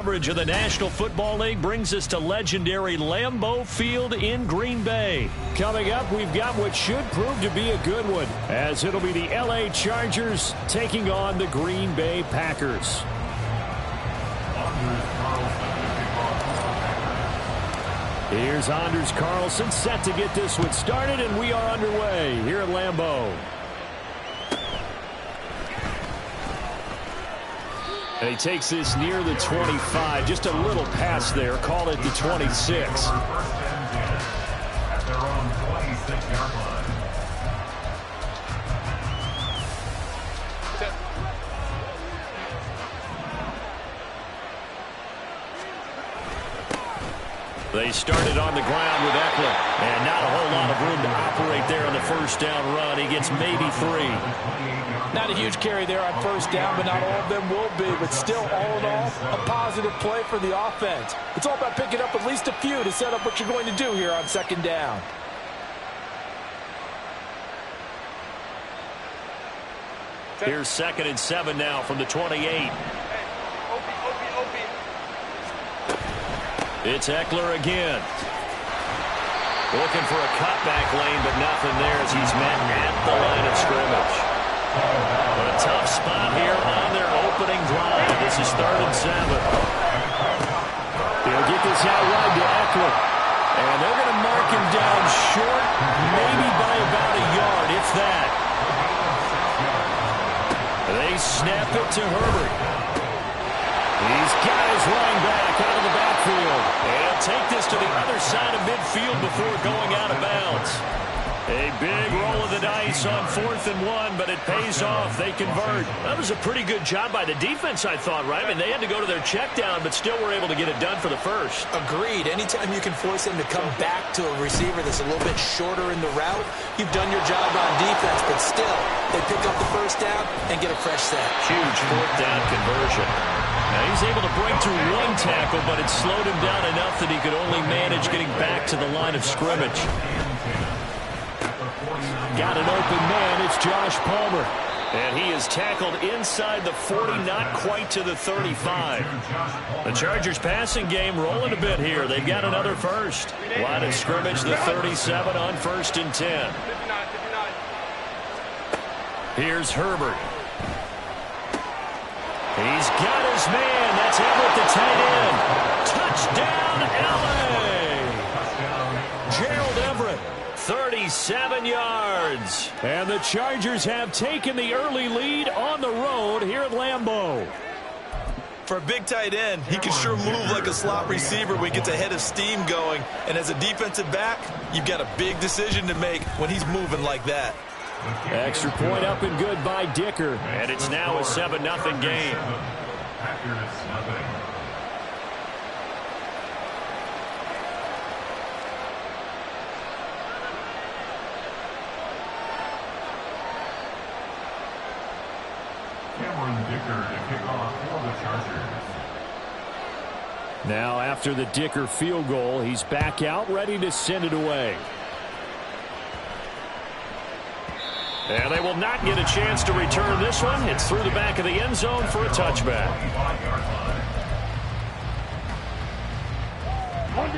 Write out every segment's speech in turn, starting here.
Coverage of the National Football League brings us to legendary Lambeau Field in Green Bay. Coming up, we've got what should prove to be a good one, as it'll be the LA Chargers taking on the Green Bay Packers. Here's Anders Carlson set to get this one started, and we are underway here at Lambeau. And he takes this near the 25, just a little past there. Call it the 26. At their own 26-yard line. They started on the ground with Eckler, and not a whole lot of room to operate there on the first down run. He gets maybe 3. Not a huge carry there on first down, but not all of them will be. But still, all in all, a positive play for the offense. It's all about picking up at least a few to set up what you're going to do here on second down. Here's 2nd and 7 now from the 28. It's Eckler again. Looking for a cutback lane, but nothing there as he's met at the line of scrimmage. But a tough spot here on their opening drive. This is 3rd and 7. They'll get this out wide to Eckler. And they're going to mark him down short, maybe by about a yard, if that. They snap it to Herbert. He's got his running back out of the backfield. And he'll take this to the other side of midfield before going out of bounds. A big roll of the dice on 4th and 1, but it pays off. They convert. That was a pretty good job by the defense, I thought, right? I mean, they had to go to their check down, but still were able to get it done for the first. Agreed. Anytime you can force them to come back to a receiver that's a little bit shorter in the route, you've done your job on defense, but still, they pick up the first down and get a fresh set. Huge 4th down conversion. Now he's able to break through 1 tackle, but it slowed him down enough that he could only manage getting back to the line of scrimmage. Got an open man. It's Josh Palmer. And he is tackled inside the 40, not quite to the 35. The Chargers passing game rolling a bit here. They've got another first. Line of scrimmage, the 37 on 1st and 10. Here's Herbert. He's got his man. That's Everett, the tight end. Touchdown, L.A. Gerald Everett, 37 yards. And the Chargers have taken the early lead on the road here at Lambeau. For a big tight end, he can sure move like a slot receiver when he gets a head of steam going. And as a defensive back, you've got a big decision to make when he's moving like that. Extra point up and good by Dicker. And it's now a 7-0 game. Dicker to kick off for the Chargers. Now after the Dicker field goal, he's back out ready to send it away. And they will not get a chance to return this one. It's through the back of the end zone for a touchback.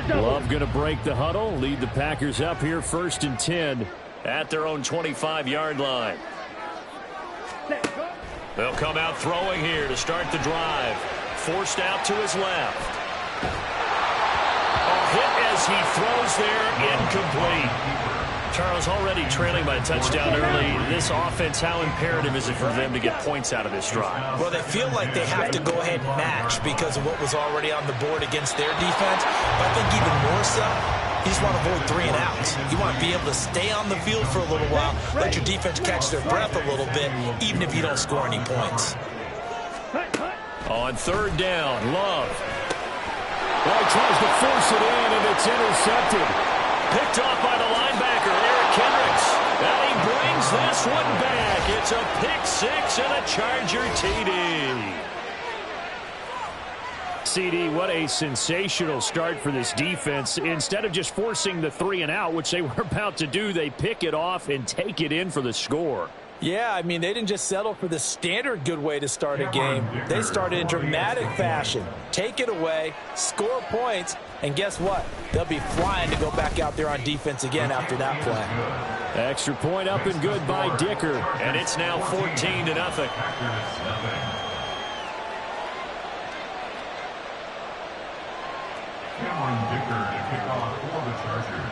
Love going to break the huddle, lead the Packers up here 1st and 10 at their own 25-yard line. They'll come out throwing here to start the drive. Forced out to his left. A hit as he throws there, incomplete. Charles, already trailing by a touchdown early. This offense, how imperative is it for them to get points out of this drive? Well, they feel like they have to go ahead and match because of what was already on the board against their defense. But I think even more so, you just want to avoid 3 and outs. You want to be able to stay on the field for a little while, let your defense catch their breath a little bit, even if you don't score any points. On 3rd down, Love. Well, he tries to force it in, and it's intercepted. Picked off by the linebacker, Eric Kendricks. And he brings this one back. It's a pick 6 and a Charger TD. CD, what a sensational start for this defense. Instead of just forcing the 3 and out, which they were about to do, they pick it off and take it in for the score. Yeah, I mean, they didn't just settle for the standard good way to start a game. They started in dramatic fashion. Take it away, score points, and guess what? They'll be flying to go back out there on defense again after that play. Extra point up and good by Dicker, and it's now 14-0. Dicker to kick off for the Chargers.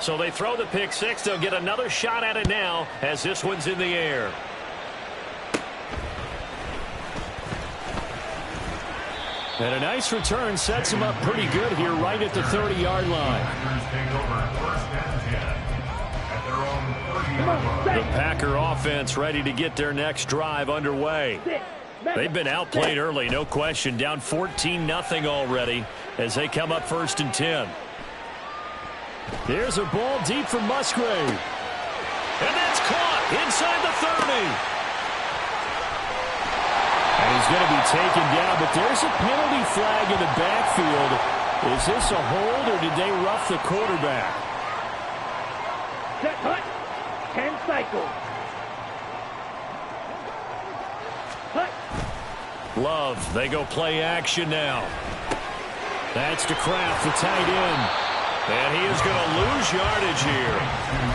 So they throw the pick six. They'll get another shot at it now as this one's in the air. And a nice return sets him up pretty good here right at the 30-yard line. The Packer offense ready to get their next drive underway. They've been outplayed early, no question. Down 14-0 already as they come up 1st and 10. Here's a ball deep from Musgrave. And that's caught inside the 30. And he's going to be taken down, but there's a penalty flag in the backfield. Is this a hold or did they rough the quarterback? Set, hut, 10 cycles. Hut. Love, they go play action now. That's to Kraft, the tight end. And he is going to lose yardage here.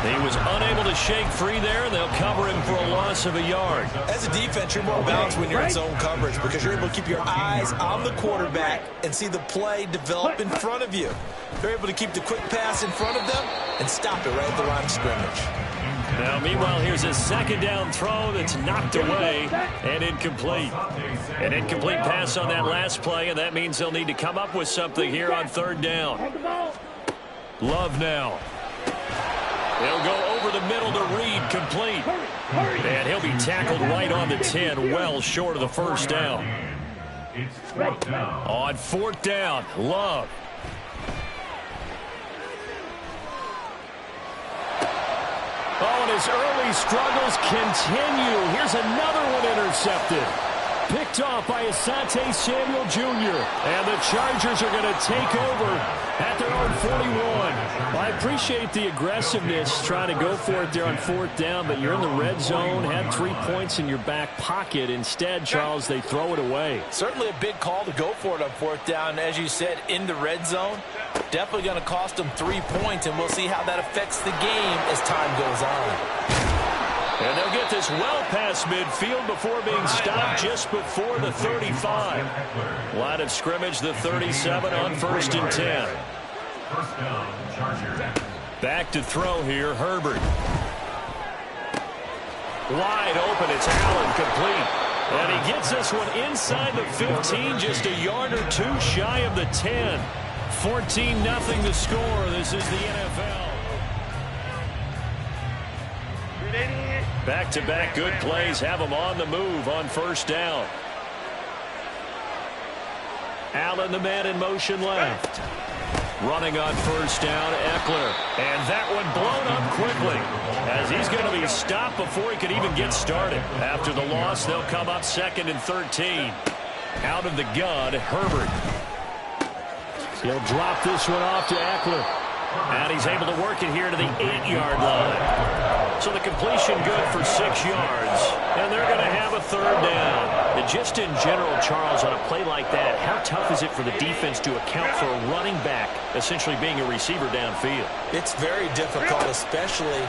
He was unable to shake free there, and they'll cover him for a loss of a yard. As a defense, you're more balanced when you're in zone coverage because you're able to keep your eyes on the quarterback and see the play develop in front of you. They're able to keep the quick pass in front of them and stop it right at the line of scrimmage. Now, meanwhile, here's a second down throw that's knocked away and incomplete. An incomplete pass on that last play, and that means they'll need to come up with something here on 3rd down. Love now. He'll go over the middle to Reed, complete. And he'll be tackled right on the 10, well short of the 1st down. It's 4th down. On 4th down, Love. Oh, and his early struggles continue. Here's another one intercepted. Picked off by Asante Samuel Jr. And the Chargers are going to take over at their own 41. Well, I appreciate the aggressiveness trying to go for it there on 4th down, but you're in the red zone, had 3 points in your back pocket. Instead, Charles, they throw it away. Certainly a big call to go for it on 4th down. As you said, in the red zone, definitely going to cost them 3 points, and we'll see how that affects the game as time goes on. And they'll get this well past midfield before being stopped just before the 35. Line of scrimmage, the 37 on 1st and 10. 1st down, Chargers. Back to throw here, Herbert. Wide open, it's Allen, complete. And he gets this one inside the 15, just a yard or two shy of the 10. 14-0 the score. This is the NFL. Back-to-back good plays have them on the move on 1st down. Allen, the man in motion left. Running on 1st down, Eckler. And that one blown up quickly as he's going to be stopped before he could even get started. After the loss, they'll come up 2nd and 13. Out of the gun, Herbert. He'll drop this one off to Eckler. And he's able to work it here to the 8-yard line. So the completion good for 6 yards. And they're going to have a 3rd down. And just in general, Charles, on a play like that, how tough is it for the defense to account for a running back essentially being a receiver downfield? It's very difficult, especially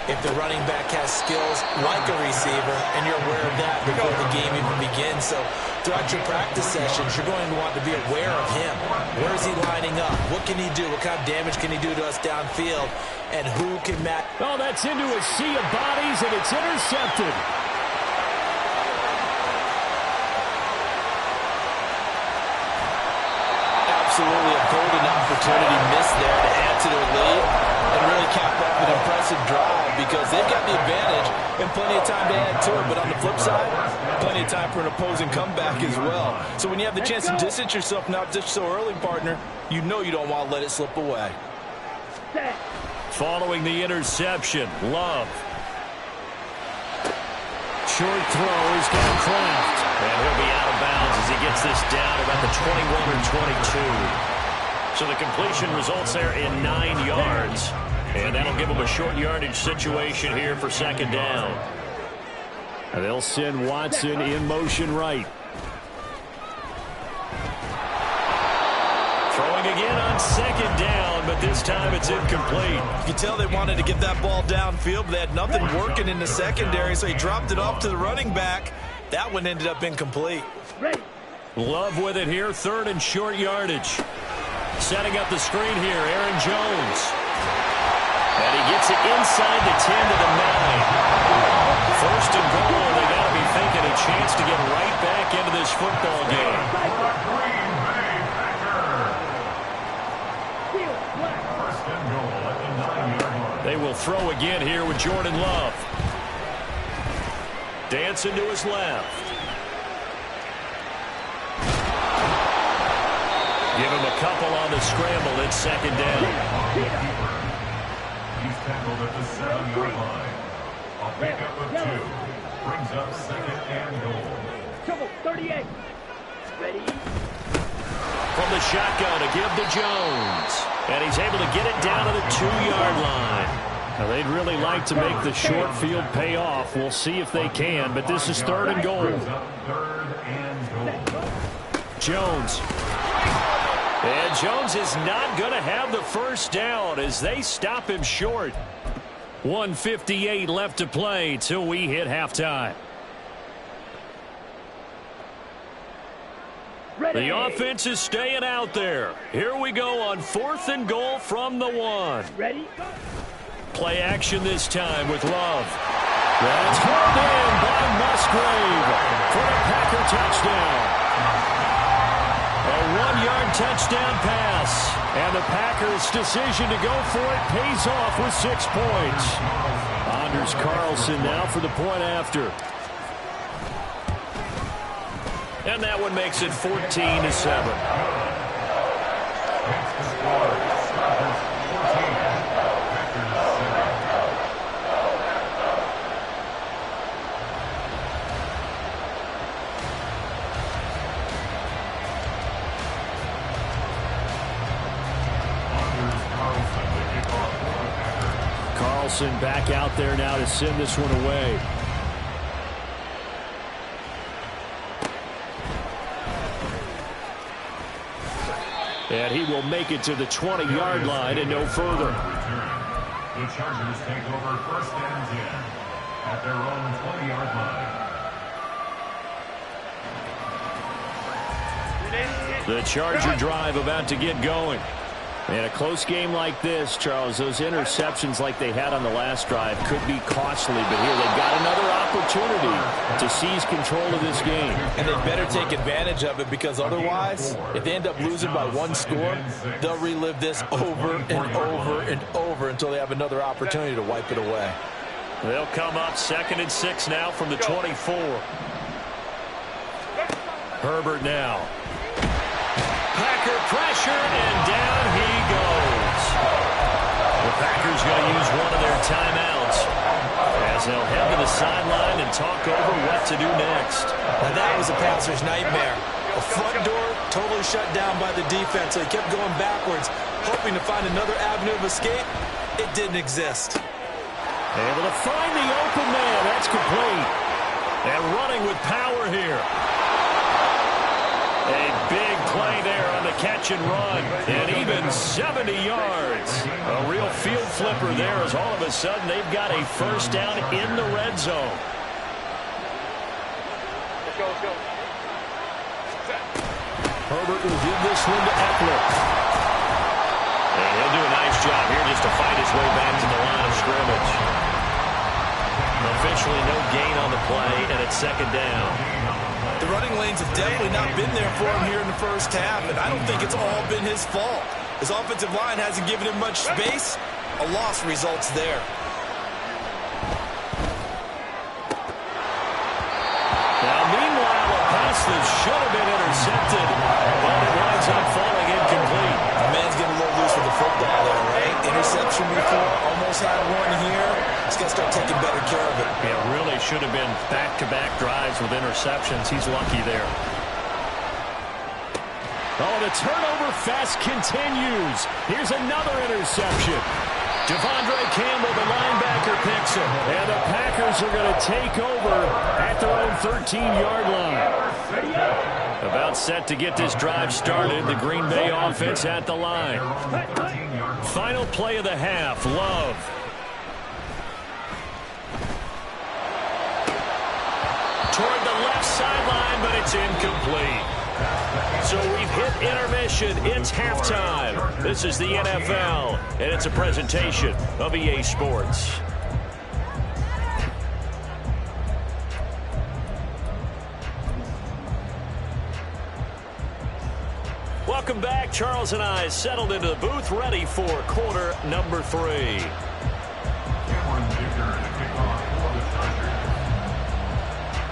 if the running back has skills like a receiver, and you're aware of that before the game even begins. So throughout your practice sessions, you're going to want to be aware of him. Where is he lining up? What can he do? What kind of damage can he do to us downfield? And who can match? Oh, that's into a sea of bodies, and it's intercepted. Absolutely a golden opportunity missed there to add to their lead and really cap off an impressive drive because they've got the advantage and plenty of time to add to it. But on the flip side, plenty of time for an opposing comeback as well. So when you have the chance to distance yourself not just so early, partner, you know you don't want to let it slip away. Following the interception, Love. Short throw, he's got Kraft. And he'll be out of bounds as he gets this down about the 21 or 22. So the completion results there in 9 yards. And that'll give them a short yardage situation here for second down. And they'll send Watson in motion right. Throwing again on second down, but this time it's incomplete. You can tell they wanted to get that ball downfield, but they had nothing working in the secondary, so he dropped it off to the running back. That one ended up incomplete. Love with it here, third and short yardage. Setting up the screen here, Aaron Jones. And he gets it inside the 10 to the 9. First and goal, they got to be thinking a chance to get right back into this football game. They will throw again here with Jordan Love. Dancing to his left. Give him a couple on the scramble. It's second down. He's tackled at the 7-yard line. A pickup of 2 brings up second and goal. Trouble 38. Ready? From the shotgun to give to Jones. And he's able to get it down to the 2-yard line. Now, they'd really like to make the short field pay off. We'll see if they can, but this is third and goal. Third and goal. Jones. And Jones is not going to have the first down as they stop him short. 1:58 left to play till we hit halftime. The offense is staying out there. Here we go on fourth and goal from the 1. Ready? Play action this time with Love. That's hauled in by Musgrave for a Packer touchdown. A 1-yard touchdown pass. And the Packers' decision to go for it pays off with 6 points. Anders Carlson now for the point after. And that one makes it 14-7. Carlson back out there now to send this one away. And he will make it to the 20-yard line and no further. The Chargers take over first and 10 at their own 20-yard line. The Charger drive about to get going. And a close game like this, Charles, those interceptions like they had on the last drive could be costly. But here they've got another opportunity to seize control of this game. And they better take advantage of it, because otherwise, if they end up losing by 1 score, they'll relive this over and over and over until they have another opportunity to wipe it away. They'll come up 2nd and 6 now from the 24. Herbert now. Packer pressure, and down he goes. The Packers going to use one of their timeouts as they'll head to the sideline and talk over what to do next. Now that was a passer's nightmare. A front door totally shut down by the defense, so he kept going backwards, hoping to find another avenue of escape. It didn't exist. Able to find the open man. That's complete. And running with power here. A big play there on the catch and run. And even 70 yards. A real field flipper there as all of a sudden they've got a first down in the red zone. Let's go. Herbert will give this one to Eckler. And he'll do a nice job here just to fight his way back to the line of scrimmage. Officially no gain on the play, and it's second down. The running lanes have definitely not been there for him here in the first half, and I don't think it's all been his fault. His offensive line hasn't given him much space. A loss results there. Now, meanwhile, a pass that should have been intercepted, but it winds up falling incomplete. The man's getting a little loose with the football there, right? Interception before, almost had one here. He's got to start taking better care of it. It really should have been back-to-back drives with interceptions. He's lucky there. Oh, the turnover fest continues. Here's another interception. Devondre Campbell, the linebacker, picks him. And the Packers are going to take over at their own 13-yard line. About set to get this drive started. The Green Bay offense at the line. Final play of the half. Love. Toward the left sideline, but it's incomplete. So we've hit intermission. It's halftime. This is the NFL, and it's a presentation of EA Sports. Welcome back. Charles and I settled into the booth, ready for quarter number 3.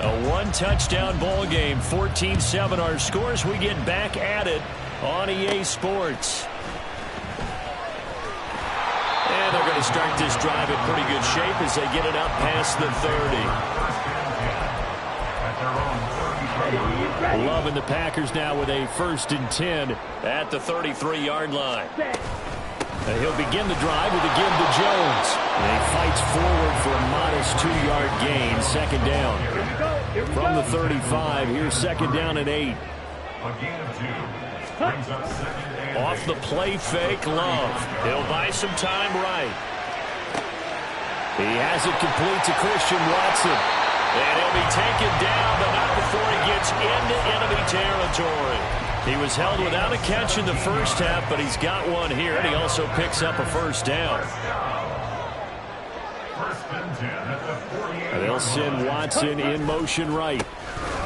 A one-touchdown ball game, 14-7 our scores. We get back at it on EA Sports. And they're going to start this drive in pretty good shape as they get it up past the 30. Loving the Packers now with a 1st and 10 at the 33-yard line. He'll begin the drive with a give to Jones. And he fights forward for a modest 2-yard gain, 2nd down. From the 35, here's 2nd down and 8. Off the play fake, Love. He'll buy some time right. He has it complete to Christian Watson. And he'll be taken down, but not before he gets into enemy territory. He was held without a catch in the first half, but he's got one here, and he also picks up a 1st down. And they'll send Watson in motion right.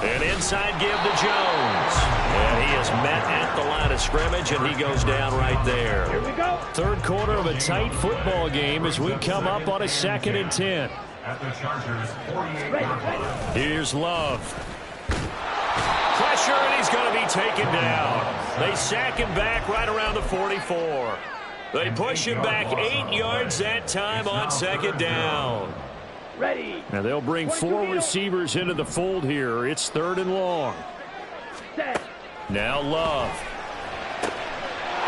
An inside give to Jones. And he is met at the line of scrimmage, and he goes down right there. Here we go. 3rd quarter of a tight football game as we come up on a 2nd and 10. At the Chargers' 48-yard line. Here's Love. Pressure, and he's going to be taken down. They sack him back right around the 44. They push him back 8 yards that time on 2nd down. Ready. Now they'll bring 4 receivers into the fold here. It's 3rd and long. Set. Now Love.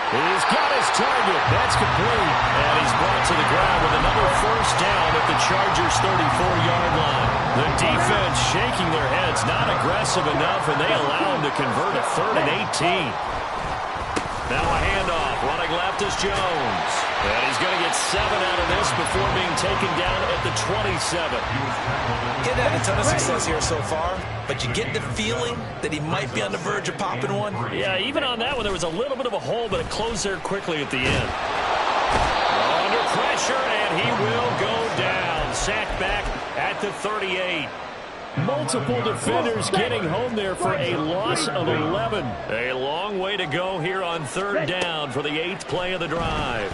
He's got his target. That's complete. And he's brought to the ground with another 1st down at the Chargers' 34-yard line. The defense shaking their heads, not aggressive enough, and they allow him to convert a 3rd and 18. Now a handoff. Running left is Jones. And he's going to get 7 out of this before being taken down at the 27. He's had a ton of success here so far, but you get the feeling that he might be on the verge of popping one. Yeah, even on that one, there was a little bit of a hole, but it closed there quickly at the end. Under pressure, and he will go down. Sacked back at the 38. Multiple defenders getting home there for a loss of 11. A long way to go here on 3rd down for the 8th play of the drive.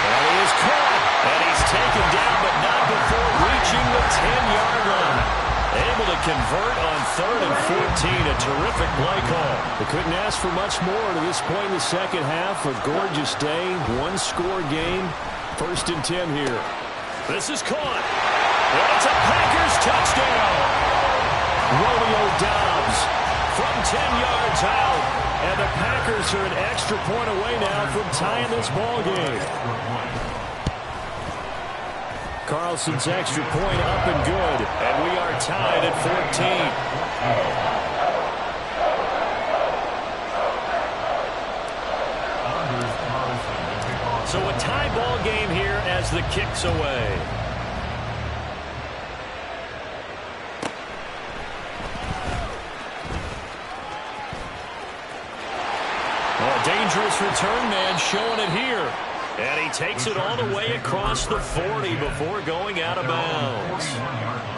And he is caught, and he's taken down, but not before reaching the 10-yard line. Able to convert on 3rd and 14. A terrific play call. They couldn't ask for much more to this point in the 2nd half. A gorgeous day, 1-score game. 1st and 10 here. This is caught. And it's a Packers touchdown. Romeo Doubs from 10 yards out. And the Packers are an extra point away now from tying this ball game. Carlson's extra point up and good. And we are tied at 14. So a tie ball game here as the kick's away. Dangerous return man showing it here. And he takes it all the way across the 40 before going out of bounds.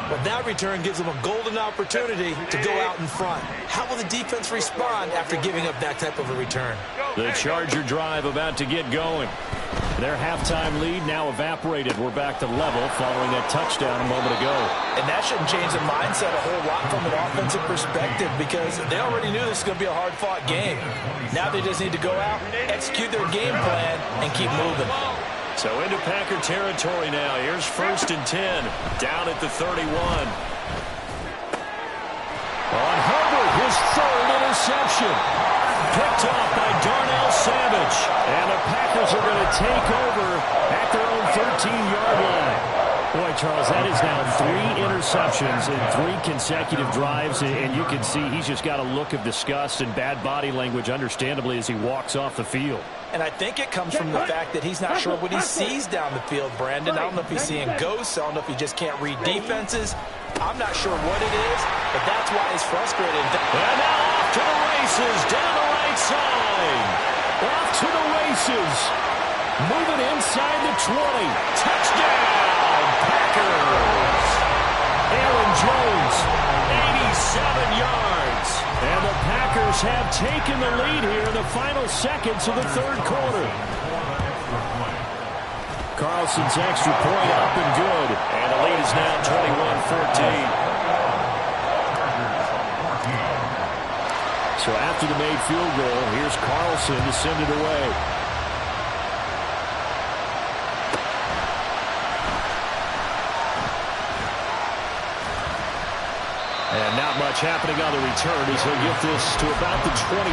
Well, that return gives them a golden opportunity to go out in front. How will the defense respond after giving up that type of a return? The Charger drive about to get going. Their halftime lead now evaporated. We're back to level following that touchdown a moment ago. And that shouldn't change the mindset a whole lot from an offensive perspective because they already knew this was going to be a hard-fought game. Now they just need to go out, execute their game plan, and keep moving. So into Packer territory now. Here's 1st and 10, down at the 31. On Herbert, his 3rd interception. Picked off by Darnell Savage. And the Packers are going to take over at their own 13-yard line. Boy, Charles, that is now 3 interceptions in 3 consecutive drives, and you can see he's just got a look of disgust and bad body language, understandably, as he walks off the field. And I think it comes from the fact that he's not sure what he sees down the field, Brandon. I don't know if he's seeing ghosts. I don't know if he just can't read defenses. I'm not sure what it is, but that's why he's frustrated. And now off to the races, down the right side. Off to the races. Moving inside the 20. Touchdown, Packers. Aaron Jones, 87 yards. And the Packers have taken the lead here in the final seconds of the third quarter. Carlson's extra point up and good. And the lead is now 21-14. So after the made field goal, here's Carlson to send it away. And not much happening on the return as he'll get this to about the 23.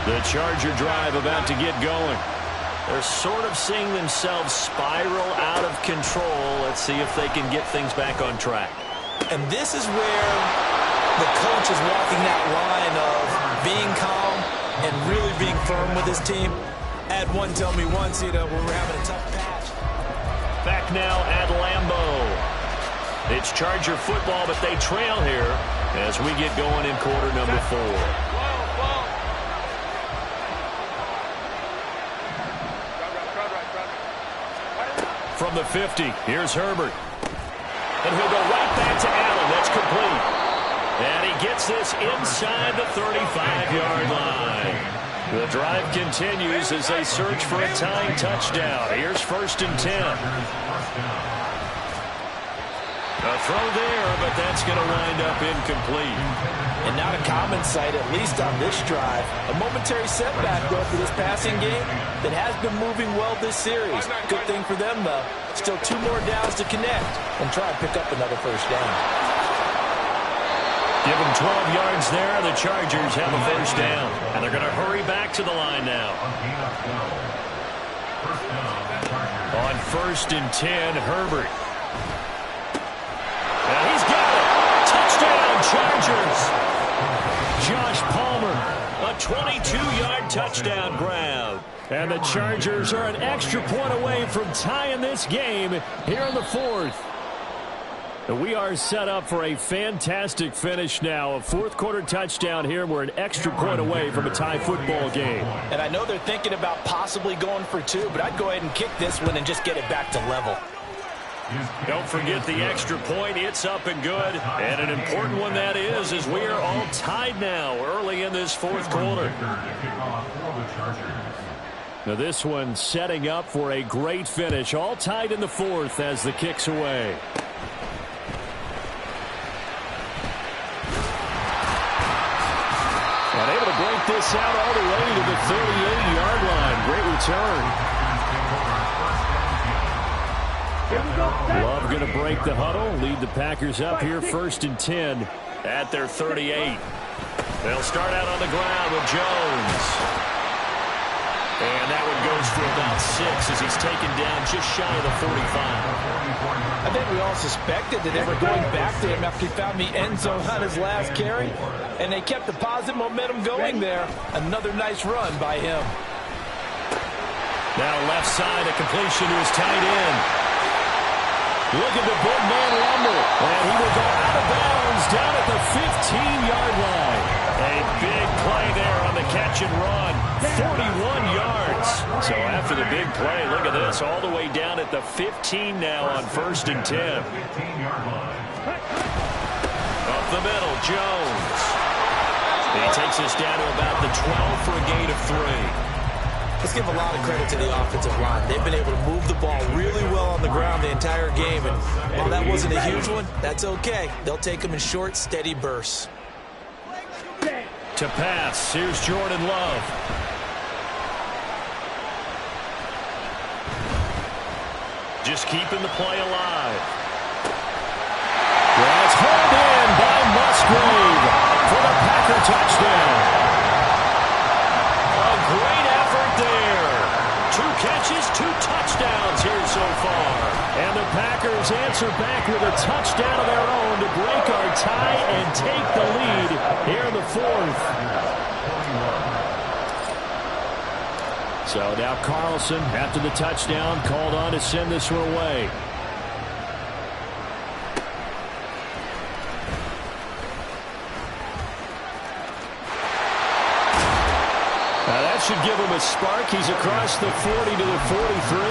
The Charger drive about to get going. They're sort of seeing themselves spiral out of control. Let's see if they can get things back on track. And this is where the coach is walking that line of being calm and really being firm with his team. I had one tell me once, when we're having a tough patch. Back now at Lambeau. It's Charger football, but they trail here as we get going in quarter number 4. From the 50, here's Herbert. And he'll go right back to Allen. That's complete. And he gets this inside the 35-yard line. The drive continues as they search for a tying touchdown. Here's 1st and 10. A throw there, but that's going to wind up incomplete. And not a common sight, at least on this drive. A momentary setback, though, for this passing game that has been moving well this series. Good thing for them, though. Still 2 more downs to connect and try and pick up another first down. Give them 12 yards there. The Chargers have a first down. And they're going to hurry back to the line now. On 1st and 10, Herbert. And he's got it. Touchdown, Chargers. Josh Palmer, a 22-yard touchdown grab. And the Chargers are an extra point away from tying this game here in the 4th. We are set up for a fantastic finish now. A 4th quarter touchdown here. We're an extra point away from a tie football game. And I know they're thinking about possibly going for 2, but I'd go ahead and kick this one and just get it back to level. Don't forget the extra point. It's up and good. And an important one that is, as we are all tied now early in this 4th quarter. Now this one setting up for a great finish. All tied in the 4th as the kick's away. And able to break this out all the way to the 38-yard line. Great return. Love going to break the huddle. Lead the Packers up here 1st and 10 at their 38. They'll start out on the ground with Jones. And that one goes for about 6 as he's taken down just shy of the 45. I think we all suspected that they were going back to him after he found the end zone on his last carry. And they kept the positive momentum going there. Another nice run by him. Now left side, a completion to his tight end. Look at the big man rumble. And he will go out of bounds down at the 15-yard line. A big play there on the catch and run. 41 yards. So after the big play, look at this. All the way down at the 15 now on 1st and 10. Up the middle, Jones. He takes us down to about the 12 for a gain of 3. Let's give a lot of credit to the offensive line. They've been able to move the ball really well on the ground the entire game. And while that wasn't a huge one, that's okay. They'll take them in short, steady bursts. To pass, here's Jordan Love. just keeping the play alive. That's hauled in by Musgrave for the Packer touchdown. A great effort there. 2 catches, 2 touchdowns here so far. And the Packers answer back with a touchdown of their own to break our tie and take the lead here in the 4th. So now Carlson, after the touchdown, called on to send this one away. Should give him a spark. He's across the 40 to the 43.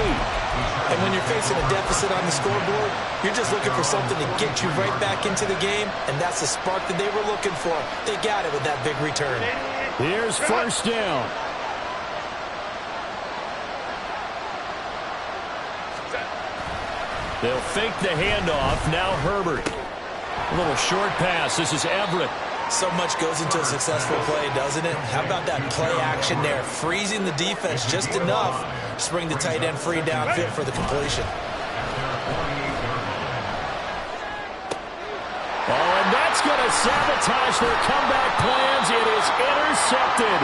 And when you're facing a deficit on the scoreboard, you're just looking for something to get you right back into the game, and that's the spark that they were looking for. They got it with that big return. Here's first down. They'll fake the handoff. Now Herbert. A little short pass. This is Everett. So much goes into a successful play, doesn't it? How about that play action there? Freezing the defense just enough to bring the tight end free downfield for the completion. Oh, and that's going to sabotage their comeback plans. It is intercepted.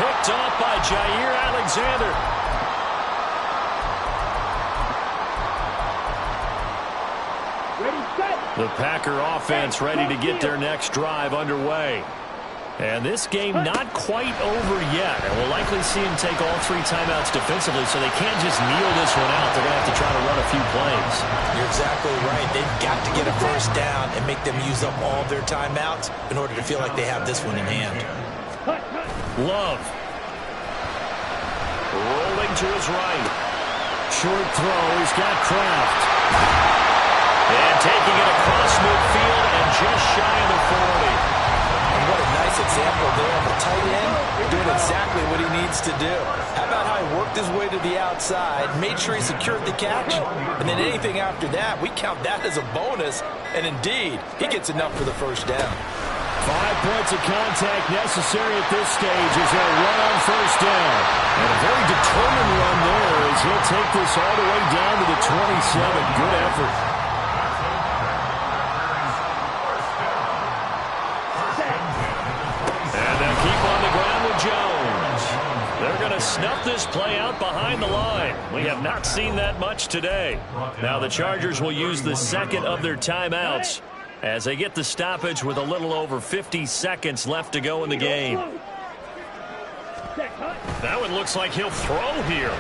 Picked off by Jair Alexander. The Packer offense ready to get their next drive underway. And this game not quite over yet. And we'll likely see him take all 3 timeouts defensively, so they can't just kneel this one out. They're going to have to try to run a few plays. You're exactly right. They've got to get a first down and make them use up all their timeouts in order to feel like they have this one in hand. Love. Rolling to his right. Short throw. He's got Kraft. And taking it across midfield and just shy of the 40. And what a nice example there of a tight end doing exactly what he needs to do. How about how he worked his way to the outside, made sure he secured the catch, and then anything after that, we count that as a bonus. And indeed, he gets enough for the first down. 5 points of contact necessary at this stage as they'll run on first down. And a very determined run there as he'll take this all the way down to the 27. Good effort. Jones. They're going to snuff this play out behind the line. We have not seen that much today. Now the Chargers will use the second of their timeouts as they get the stoppage with a little over 50 seconds left to go in the game. That one looks like he'll throw here.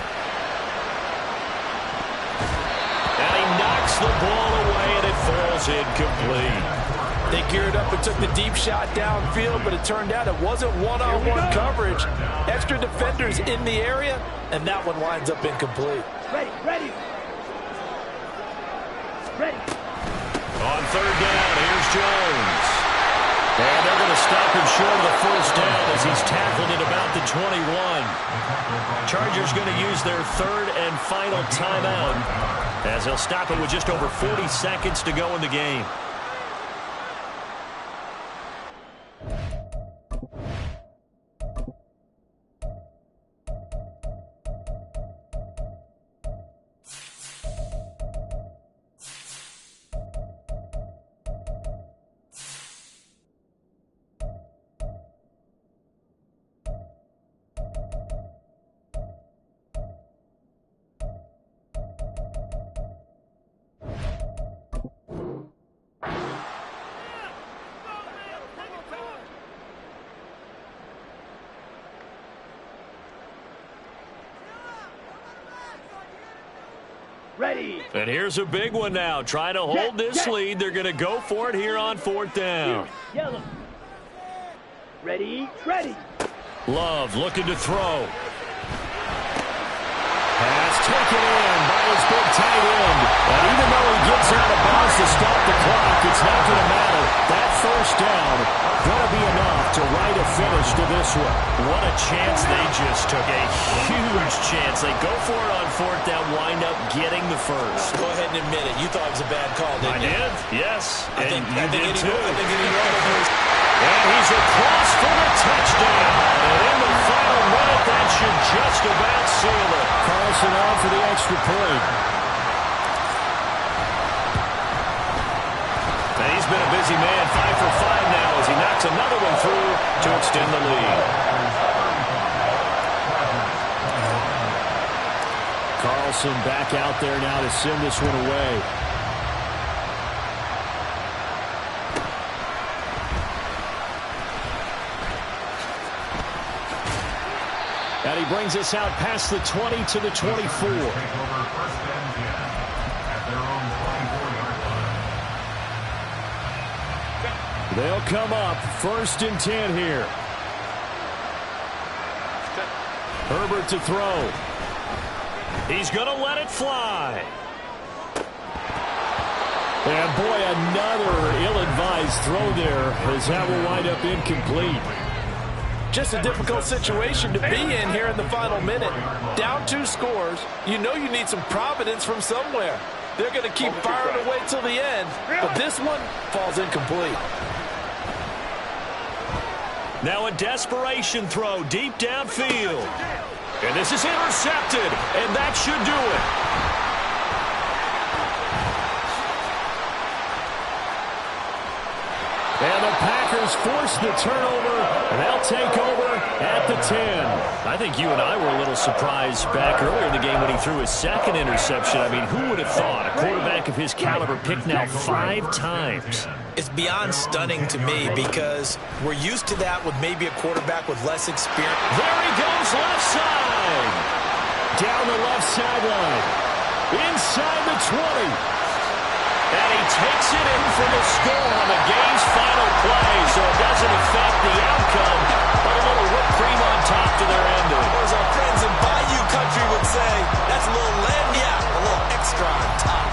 And he knocks the ball away and it falls incomplete. They geared up and took the deep shot downfield, but it turned out it wasn't one-on-one coverage. Extra defenders in the area, and that one winds up incomplete. Ready. On third down, here's Jones. And they're going to stop him short of the first down as he's tackled at about the 21. Chargers going to use their third and final timeout as they'll stop it with just over 40 seconds to go in the game. Ready. And here's a big one now. Trying to hold this lead. They're going to go for it here on fourth down. Yellow. Ready. Love looking to throw. Pass taken in by his big tight end. And even though he gets out of bounds to stop the clock, it's not going to matter. That first down going to be enough to write a finish to this one. What a chance they just took. A huge chance. They go for it on fourth down, wind up getting the first. Go ahead and admit it. You thought it was a bad call, didn't you? I did, yes. I think you did too. I think any one of those And he's across for the touchdown. And in the final minute, that should just about seal it. Carlson on for the extra point. And he's been a busy man, 5 for 5 now as he knocks another one through to extend the lead. Carlson back out there now to send this one away. And he brings us out past the 20 to the 24. They'll come up 1st and 10 here. Herbert to throw. He's going to let it fly. And boy, another ill-advised throw there as that will wind up incomplete. Just a difficult situation to be in here in the final minute. Down 2 scores, you know you need some providence from somewhere. They're going to keep firing away till the end, but this one falls incomplete. Now a desperation throw deep downfield. And this is intercepted, and that should do it. And the Packers force the turnover, and they'll take over at the 10. I think you and I were a little surprised back earlier in the game when he threw his 2nd interception. I mean, who would have thought a quarterback of his caliber picked now 5 times? It's beyond stunning to me because we're used to that with maybe a quarterback with less experience. There he goes, left side. Down the left sideline. Inside the 20. And he takes it in for the score on the game's final play, so it doesn't affect the outcome, but a little whipped cream on top to their ending. Or as our friends in Bayou Country would say, that's a little lagniappe, a little extra on top.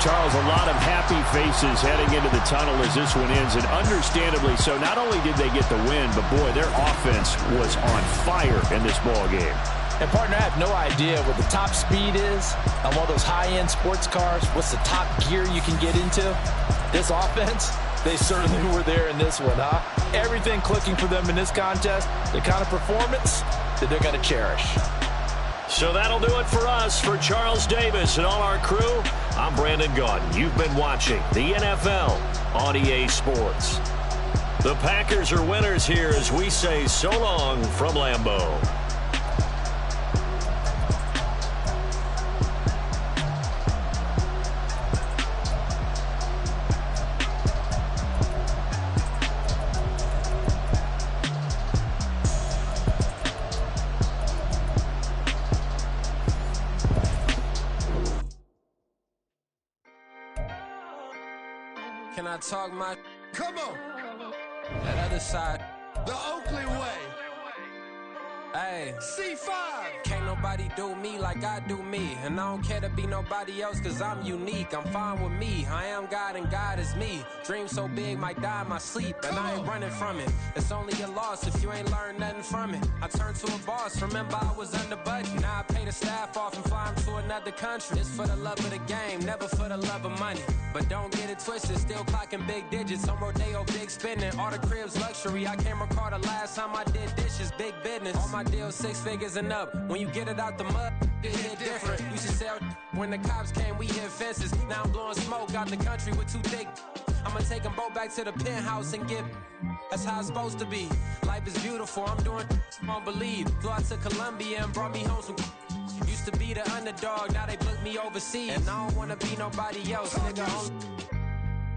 Charles, a lot of happy faces heading into the tunnel as this one ends, and understandably so. Not only did they get the win, but boy, their offense was on fire in this ball game. And, partner, I have no idea what the top speed is on one of those high-end sports cars. What's the top gear you can get into? This offense, they certainly were there in this one, huh? Everything clicking for them in this contest, the kind of performance that they're going to cherish. So that'll do it for us. For Charles Davis and all our crew, I'm Brandon Gaudin. You've been watching the NFL on EA Sports. The Packers are winners here as we say so long from Lambeau. Can I talk my... Come on! That other side. The Oakley way. Hey. C5. Can't nobody do me like I do me. And I don't care to be nobody else cause I'm unique. I'm fine with me. I am God and God is me. Dream so big might die in my sleep. And I ain't running from it. It's only a loss if you ain't learned nothing from it. I turned to a boss. Remember I was under budget. Now I pay the staff off and fly them to another country. It's for the love of the game, never for the love of money. But don't get it twisted, still clocking big digits. On Rodeo, big spending, all the cribs luxury. I can't recall the last time I did dishes, big business. All my deals 6 figures and up. When you get it out the mud, it hit different. Used to sell when the cops came, we hit fences. Now I'm blowing smoke out the country with 2 thick. I'ma take them both back to the penthouse and get. That's how it's supposed to be. Life is beautiful, I'm doing won't believe. Flew out to Colombia and brought me home some. Used to be the underdog, now they book me overseas. And I don't wanna be nobody else, nigga.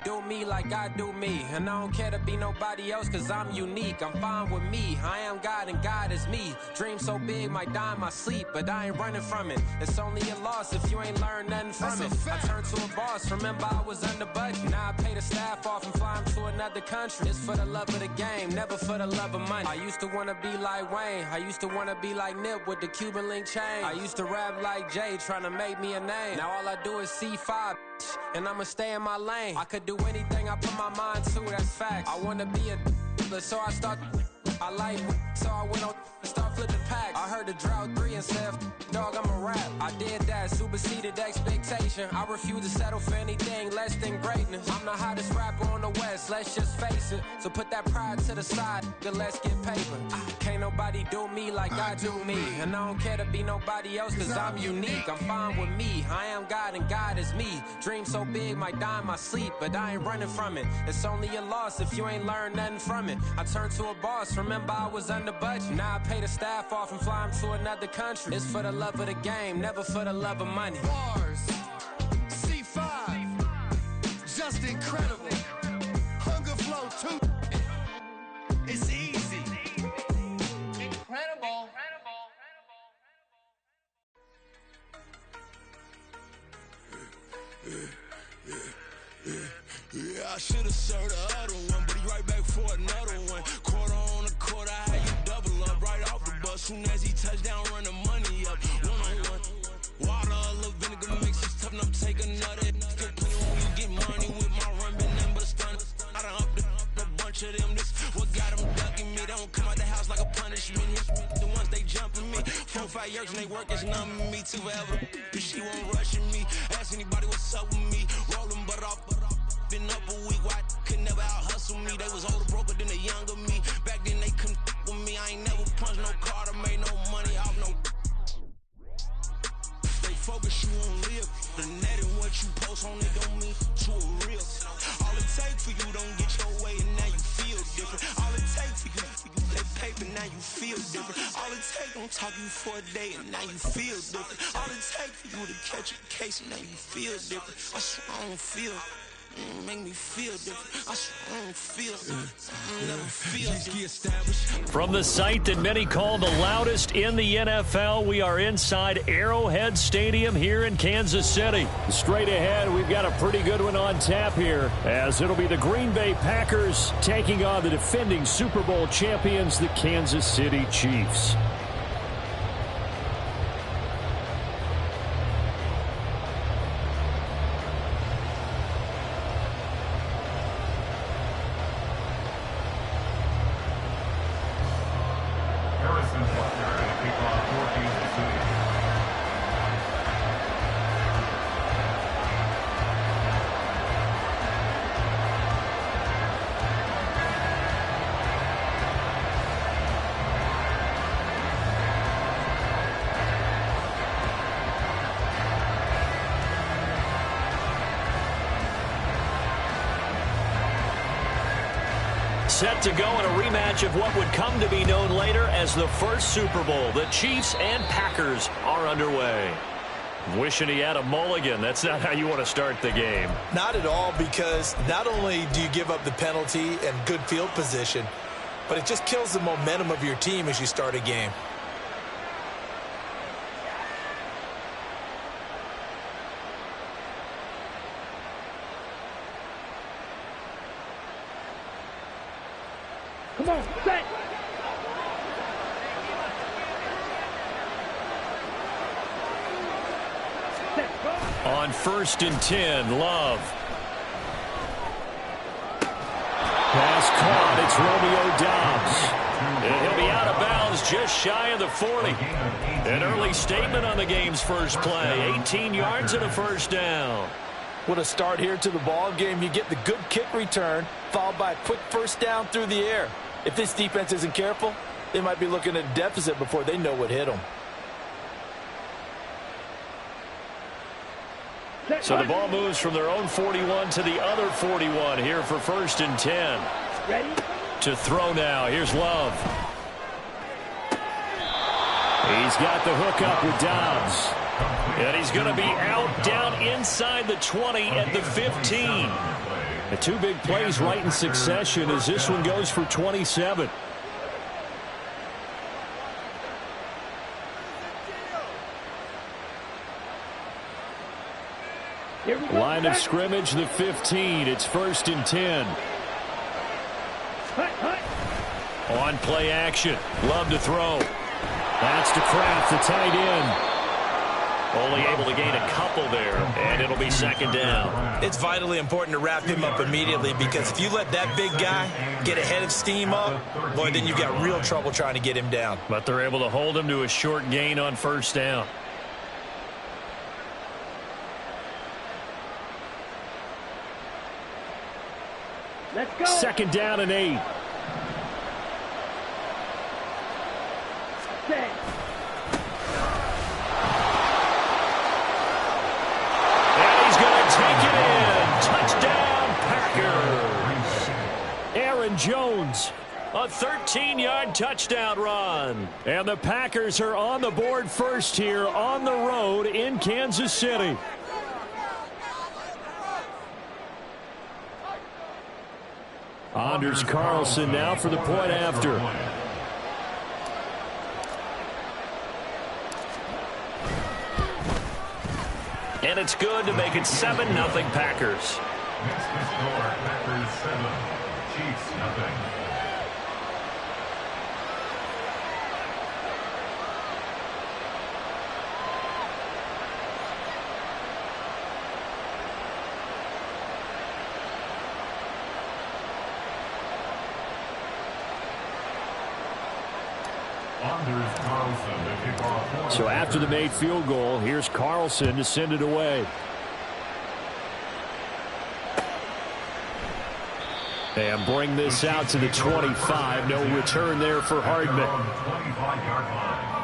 Do me like I do me. And I don't care to be nobody else cause I'm unique. I'm fine with me. I am God and God is me. Dream so big might die in my sleep, but I ain't running from it. It's only a loss if you ain't learned nothing from it. I turned to a boss. Remember I was under budget. Now I pay the staff off and fly them to another country. It's for the love of the game, never for the love of money. I used to wanna be like Wayne. I used to wanna be like Nip with the Cuban link chain. I used to rap like Jay trying to make me a name. Now all I do is C5 and I'ma stay in my lane. I could do anything I put my mind to, that's facts. I wanna be a so I start. I like so I went on and start flipping packs. I heard the drought 3 and said, dog, I'm a rap. I did that. past superseded expectation. I refuse to settle for anything less than greatness. I'm the hottest rapper on the West, let's just face it. So put that pride to the side, then let's get paper. Can't nobody do me like I do me. And I don't care to be nobody else, cause I'm unique. I'm fine with me, I am God and God is me. Dream so big, might die in my sleep, but I ain't running from it. It's only a loss if you ain't learned nothing from it. I turned to a boss, remember I was under budget. Now I pay the staff off and fly them to another country. It's for the love of the game, never for the love of money. Bars, C5, just incredible. Hunger flow too. It's easy. Incredible. Yeah, I should've served the other one, but he right back for another one. Quarter on the quarter, how you double up right off the bus. Soon as he touch down, run the money up. One-on-one. Water, a little vinegar mix, it's tough enough to take another. Still plenty when you get money with my run, been nothing but a stun. I done up a bunch of them. This what got them ducking me. They don't come out the house like a punishment. The ones they jumping me. 4 or 5 years and they work is numbing me too forever. She won't rushing me. Ask anybody what's up with me. Rolling butt off. Been up a week, why could never out hustle me? They was older, broker than the younger me. Back then they couldn't with me. I ain't never punched no card or made no money off no. They focus you on live. The net and what you post on it don't mean to a real. All it take for you don't get your way and now you feel different. All it take for you that paper, now you feel different. All it take don't talk you for a day and now you feel different. All it take for you to catch a case and now you feel different. I swear I don't feel. Make me feel different. I swear I don't feel. I never feel different. From the site that many call the loudest in the NFL, we are inside Arrowhead Stadium here in Kansas City. Straight ahead, we've got a pretty good one on tap here, as it'll be the Green Bay Packers taking on the defending Super Bowl champions, the Kansas City Chiefs. Set to go in a rematch of what would come to be known later as the first Super Bowl. The Chiefs and Packers are underway. Wishing he had a mulligan. That's not how you want to start the game. Not at all, because not only do you give up the penalty and good field position, but it just kills the momentum of your team as you start a game. Come on, set. On 1st and 10, Love. Pass caught. It's Romeo Doubs. And he'll be out of bounds just shy of the 40. An early statement on the game's first play. 18 yards and a first down. What a start here to the ball game. You get the good kick return, followed by a quick first down through the air. If this defense isn't careful, they might be looking at a deficit before they know what hit them. So the ball moves from their own 41 to the other 41 here for 1st and 10. Ready? To throw now. Here's Love. He's got the hook up with Doubs. And he's going to be out down inside the 20 at the 15. The two big plays right in succession as this one goes for 27. Line of scrimmage, the 15. It's 1st and 10. On play action. Love to throw. That's to Kraft, the tight end. Only able to gain a couple there, and it'll be 2nd down. It's vitally important to wrap him up immediately, because if you let that big guy get ahead of steam up, boy, then you've got real trouble trying to get him down. But they're able to hold him to a short gain on 1st down. Let's go. 2nd down and 8. Set. And he's going to take it in. Touchdown, Packers. Aaron Jones, a 13-yard touchdown run. And the Packers are on the board first here on the road in Kansas City. Anders Carlson now for the point after. And it's good to make it 7-0 Packers. Next to score, Packers 7, Chiefs nothing. So after the made field goal, here's Carlson to send it away. And bring this out to the 25. No return there for Hardman. 25-yard line.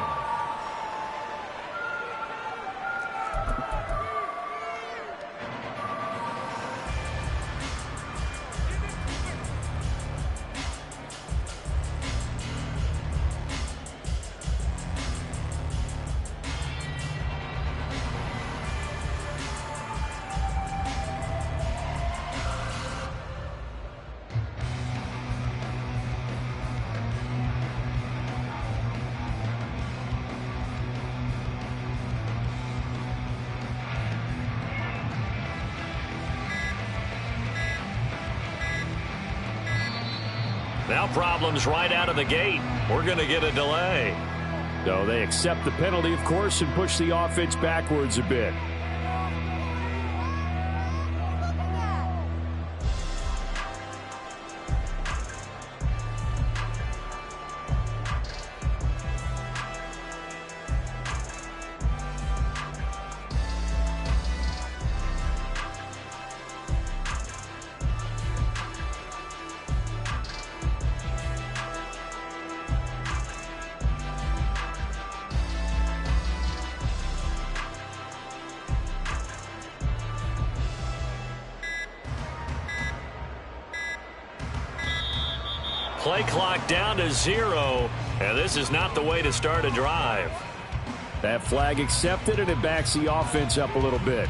Now problems right out of the gate. We're going to get a delay. So they accept the penalty, of course, and push the offense backwards a bit. Play clock down to 0, and this is not the way to start a drive. That flag accepted, and it backs the offense up a little bit.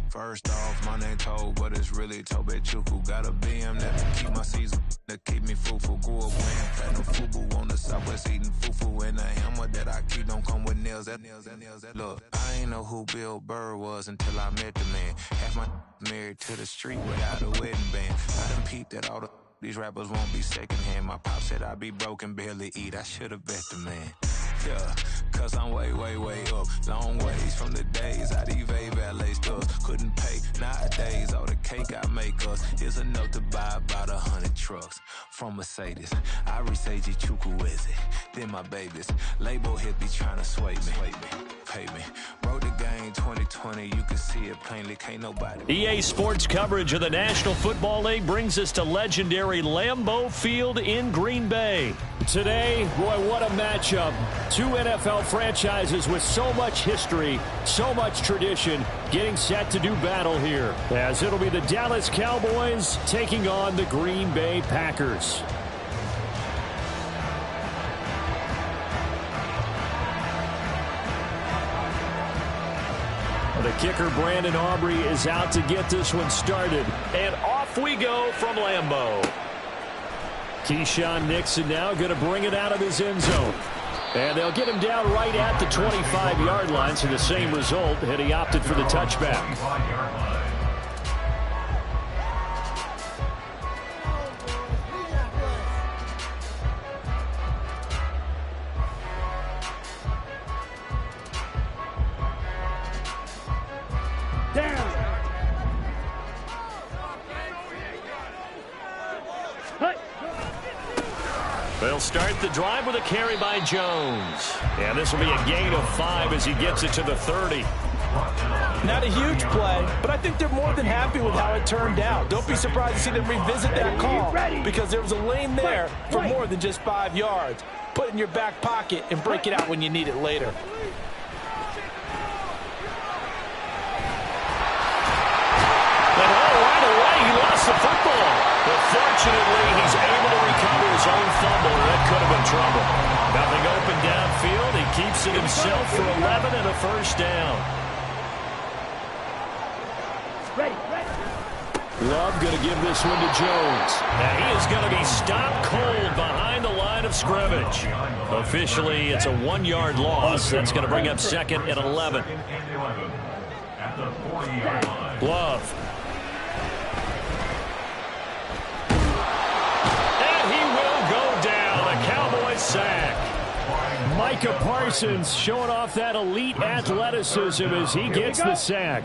First off, my name Toad, but it's really Tobe Chuku. Got a BM that keep my season, that keep me fruitful. Grew up wearing platinum fubu on the southwest, eating fufu. And a hammer that I keep don't come with nails. Look, I ain't know who Bill Burr was until I met the man. Half my married to the street without a wedding band. I done peeped that all these rappers won't be secondhand. My pop said I'd be broken, barely eat. I should've bet the man. Yeah, cause I'm way, way, way up. Long ways from the days I evade valet stores. Couldn't pay nowadays. All the cake I make us is enough to buy about 100 trucks from Mercedes. I resage Chukwueze, then my babies. Label hit be trying to sway me. Pay me. Wrote the game 2020, you can see it plainly. Can't nobody. EA Sports coverage of the National Football League brings us to legendary Lambeau Field in Green Bay. Today, boy, what a matchup. Two NFL franchises with so much history, so much tradition, getting set to do battle here, as it'll be the Dallas Cowboys taking on the Green Bay Packers. The kicker, Brandon Aubrey, is out to get this one started. And off we go from Lambeau. Keyshawn Nixon now going to bring it out of his end zone. And they'll get him down right at the 25-yard line, so the same result, and he opted for the touchback. They'll start the drive with a carry by Jones. And this will be a gain of 5 as he gets it to the 30. Not a huge play, but I think they're more than happy with how it turned out. Don't be surprised to see them revisit that call because there was a lane there for more than just 5 yards. Put it in your back pocket and break it out when you need it later. And right away, he lost the football. But fortunately, he's able to recover his own fumble, or that could have been trouble. Nothing open downfield. He keeps it himself for 11 and a first down. Love going to give this one to Jones. And he is going to be stopped cold behind the line of scrimmage. Officially, it's a 1-yard loss. That's going to bring up second and 11. Love. Sack. Micah Parsons showing off that elite athleticism as he gets the sack.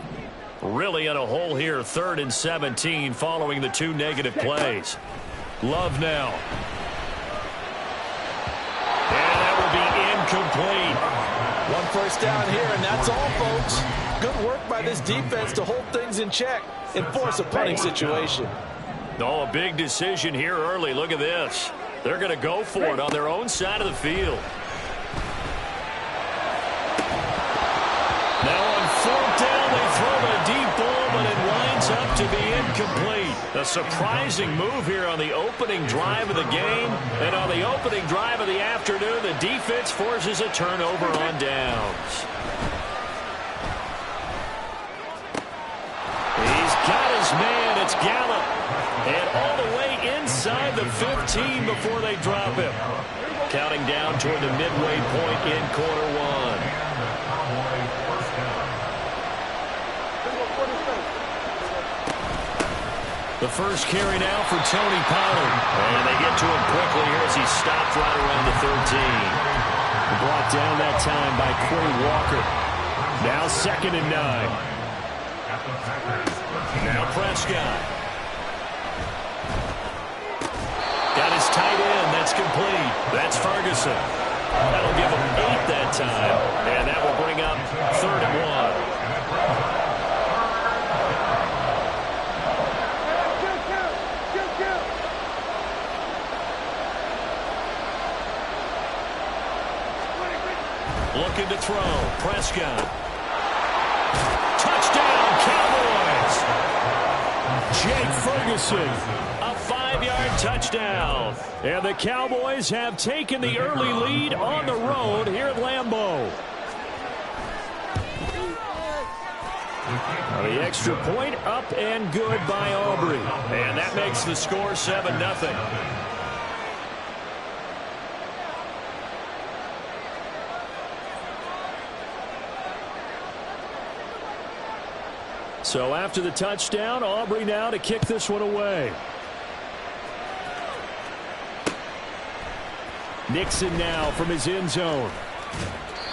Really in a hole here, 3rd and 17 following the 2 negative plays. Love now. And that will be incomplete. 1 first down here, and that's all, folks. Good work by this defense to hold things in check and force a punting situation. Oh, a big decision here early. Look at this. They're going to go for it on their own side of the field. Now on 4th down, they throw the deep ball, but it winds up to be incomplete. A surprising move here on the opening drive of the game. And on the opening drive of the afternoon, the defense forces a turnover on downs. He's got his man. It's Gallup. And all the way inside the 15 before they drop him. Counting down toward the midway point in quarter 1. The first carry now for Tony Pollard. And they get to him quickly here as he stopped right around the 13. Brought down that time by Quay Walker. Now 2nd and 9. Now Prescott. Got his tight end. That's complete. That's Ferguson. That'll give him 8 that time. And that will bring up 3rd and 1. Looking to throw. Prescott. Touchdown, Cowboys. Jake Ferguson. A 5-yard touchdown. And the Cowboys have taken the early lead on the road here at Lambeau. The extra point up and good by Aubrey. And that makes the score 7-0. So after the touchdown, Aubrey now to kick this one away. Nixon now from his end zone.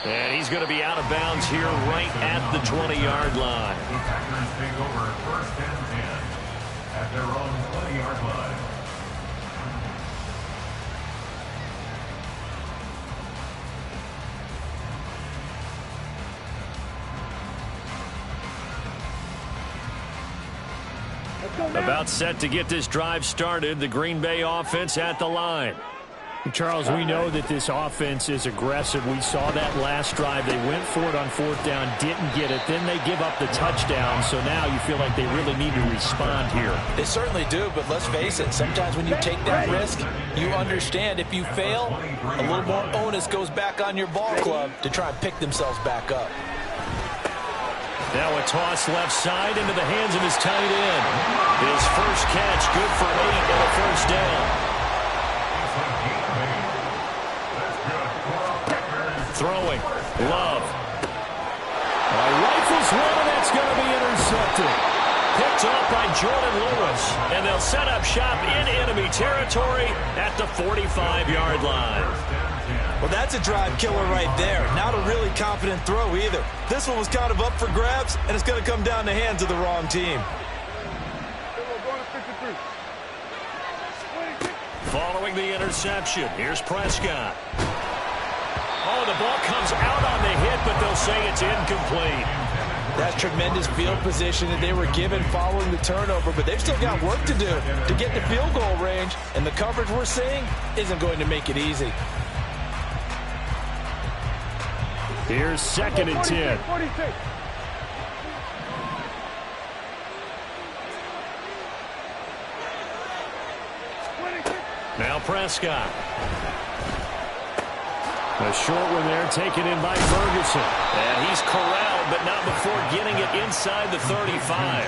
And he's going to be out of bounds here right at the 20-yard line. The Packers take over 1st and 10 at their own 20-yard line. About set to get this drive started. The Green Bay offense at the line. Charles, we know that this offense is aggressive. We saw that last drive. They went for it on 4th down, didn't get it. Then they give up the touchdown. So now you feel like they really need to respond here. They certainly do, but let's face it. Sometimes when you take that risk, you understand if you fail, a little more onus goes back on your ball club to try and pick themselves back up. Now a toss left side into the hands of his tight end. His first catch, good for 8 and a first down. Throwing. Love. Rifles one, and that's going to be intercepted. Picked off by Jordan Lewis. And they'll set up shop in enemy territory at the 45-yard line. Well, that's a drive killer right there. Not a really confident throw either. This one was kind of up for grabs, and it's going to come down the hands of the wrong team. Following the interception, here's Prescott. Oh, the ball comes out on the hit, but they'll say it's incomplete. That's tremendous field position that they were given following the turnover, but they've still got work to do to get the field goal range, and the coverage we're seeing isn't going to make it easy. Here's 2nd and 10. Now Prescott. A short one there taken in by Ferguson. And he's corralled, but not before getting it inside the 35.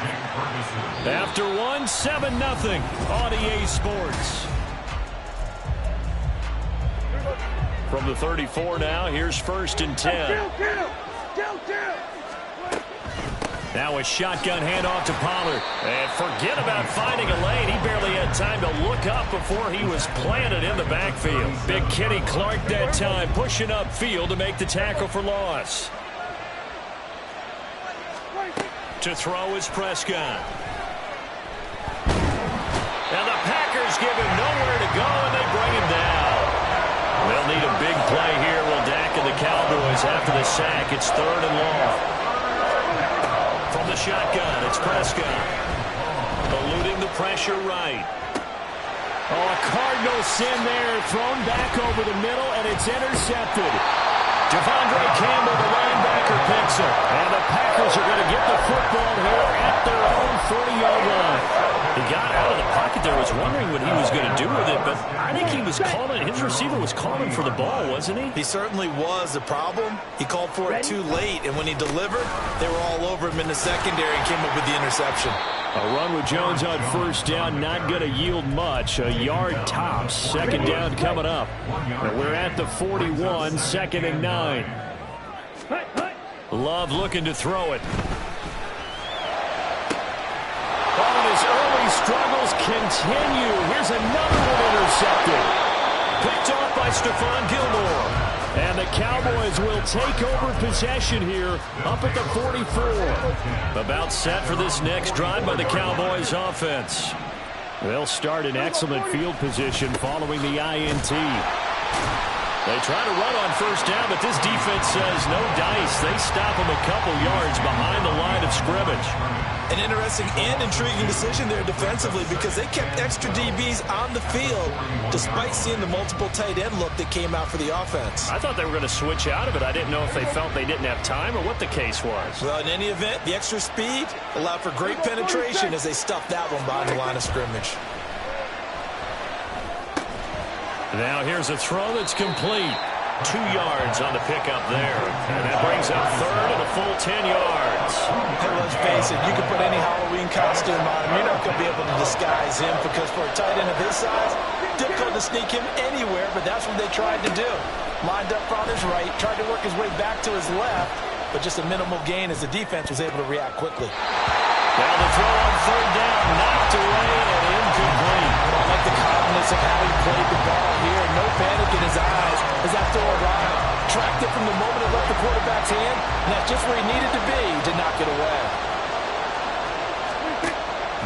After one, 7-0 on EA Sports. From the 34 now, here's 1st and 10. Now a shotgun handoff to Pollard. And forget about finding a lane. He barely had time to look up before he was planted in the backfield. Big Kenny Clark that time pushing upfield to make the tackle for loss. To throw is Prescott. And the Packers give him nowhere to go, and they bring him down. They'll need a big play here. Will Dak and the Cowboys after the sack. It's 3rd and long. From the shotgun, it's Prescott. Eluding the pressure right. Oh, a Cardinal sin there. Thrown back over the middle, and it's intercepted. Devondre Campbell, the linebacker, picks it. And the Packers are going to get the football here at their own 40-yard line. He got out of the pocket there. Was wondering what he was going to do with it, but I think he was calling. His receiver was calling for the ball, wasn't he? He certainly was. The problem, he called for it too late, and when he delivered, they were all over him in the secondary and came up with the interception. A run with Jones on 1st down, not going to yield much. A yard tops. 2nd down coming up. And we're at the 41, 2nd and 9. Love looking to throw it. Oh, his early struggles continue. Here's another one intercepted. Picked off by Stephon Gilmore. And the Cowboys will take over possession here up at the 44. About set for this next drive by the Cowboys offense. They'll start in excellent field position following the INT. They try to run on 1st down, but this defense says no dice. They stop them a couple yards behind the line of scrimmage. An interesting and intriguing decision there defensively because they kept extra DBs on the field despite seeing the multiple tight end look that came out for the offense. I thought they were going to switch out of it. I didn't know if they felt they didn't have time or what the case was. Well, in any event, the extra speed allowed for great penetration as they stuffed that one behind the line of scrimmage. Now here's a throw that's complete. 2 yards on the pickup there. And that brings up 3rd and a full 10 yards. Hey, let's face it, you can put any Halloween costume on him. You're not going to be able to disguise him because for a tight end of his size, difficult to sneak him anywhere, but that's what they tried to do. Lined up on his right, tried to work his way back to his left, but just a minimal gain as the defense was able to react quickly. Now the throw on 3rd down, knocked away and incomplete. I like the calmness of how he played the ball here. No panic in his eyes as that throw arrived. Tracked it from the moment it left the quarterback's hand, and that's just where he needed to be to knock it away.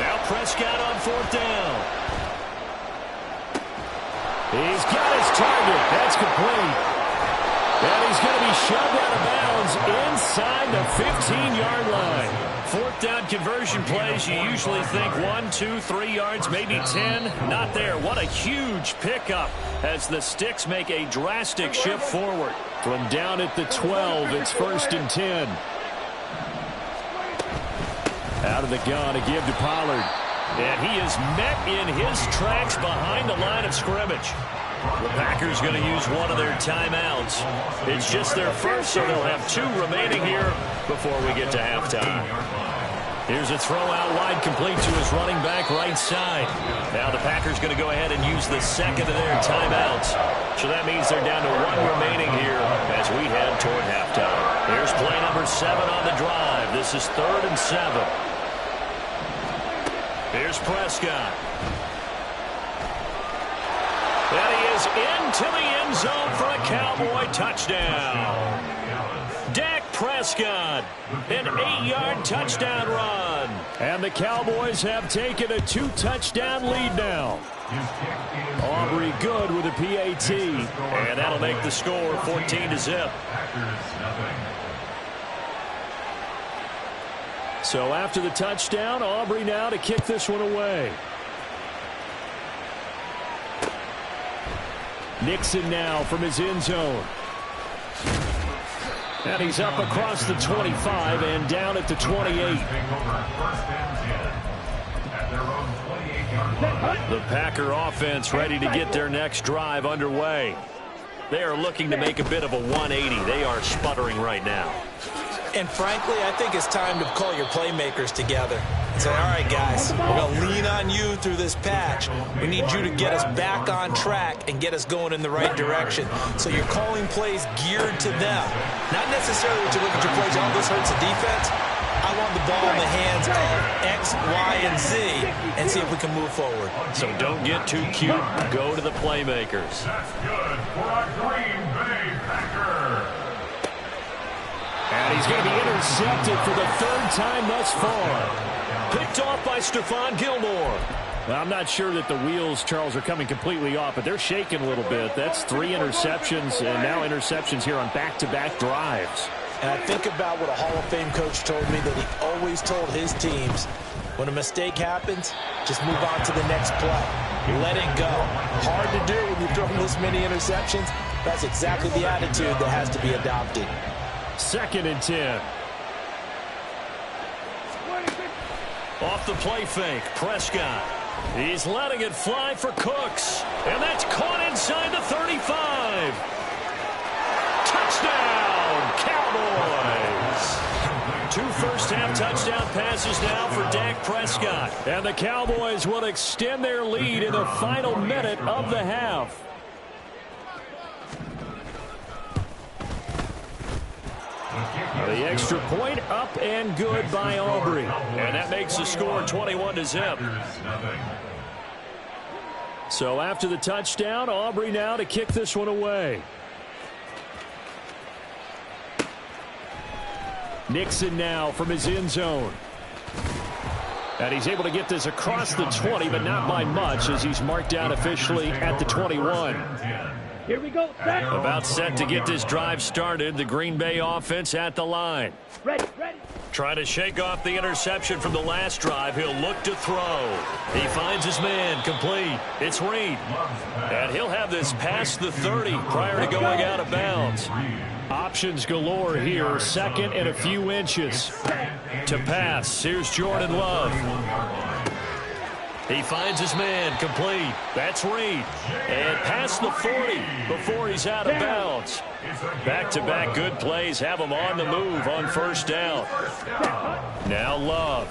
Now Prescott on 4th down. He's got his target. That's complete. And he's going to be shoved out of bounds inside the 15-yard line. 4th down conversion plays, you usually think 1, 2, 3 yards, maybe 10. Not there. What a huge pickup as the Sticks make a drastic shift forward. From down at the 12, it's 1st and 10. Out of the gun to give to Pollard. And he is met in his tracks behind the line of scrimmage. The Packers going to use one of their timeouts. It's just their first, so they'll have 2 remaining here before we get to halftime. Here's a throw out wide, complete to his running back right side. Now the Packers going to go ahead and use the second of their timeouts. So that means they're down to one remaining here as we head toward halftime. Here's play number 7 on the drive. This is 3rd and 7. Here's Prescott. And he is into the end zone for a Cowboy touchdown. Dak Prescott, an 8-yard touchdown run. And the Cowboys have taken a 2-touchdown lead now. Aubrey good with a PAT. And that'll make the score 14-0. So after the touchdown, Aubrey now to kick this one away. Nixon now from his end zone. And he's up across the 25 and down at the 28. The Packer offense ready to get their next drive underway. They are looking to make a bit of a 180. They are sputtering right now. And frankly, I think it's time to call your playmakers together and say, all right, guys, we're going to lean on you through this patch. We need you to get us back on track and get us going in the right direction. So you're calling plays geared to them. Not necessarily that you look at your plays, oh, this hurts the defense. I want the ball in the hands of X, Y, and Z and see if we can move forward. So don't get too cute. Go to the playmakers. That's good for a Green Bay Packer. And he's going to be intercepted for the 3rd time thus far. Picked off by Stephon Gilmore. Well, I'm not sure that the wheels, Charles, are coming completely off, but they're shaking a little bit. That's 3 interceptions, and now interceptions here on back-to-back drives. And I think about what a Hall of Fame coach told me, that he always told his teams, when a mistake happens, just move on to the next play. Let it go. Hard to do when you've thrown this many interceptions. That's exactly the attitude that has to be adopted. 2nd and 10. Off the play fake, Prescott. He's letting it fly for Cooks. And that's caught inside the 35. Touchdown, Cowboys. 2 first-half touchdown passes now for Dak Prescott. And the Cowboys will extend their lead in the final minute of the half. The extra point up and good by Aubrey. And that makes the score 21-0. So after the touchdown, Aubrey now to kick this one away. Nixon now from his end zone. And he's able to get this across the 20, but not by much, as he's marked out officially at the 21. Here we go, set. About set to get this drive started. The Green Bay offense at the line. Ready. Trying to shake off the interception from the last drive. He'll look to throw. He finds his man, complete. It's Reed. And he'll have this past the 30 prior to going out of bounds. Options galore here. 2nd and a few inches. To pass, here's Jordan Love. He finds his man, complete. That's Reed. And past the 40 before he's out of bounds. Back-to-back good plays have him on the move on 1st down. Now Love.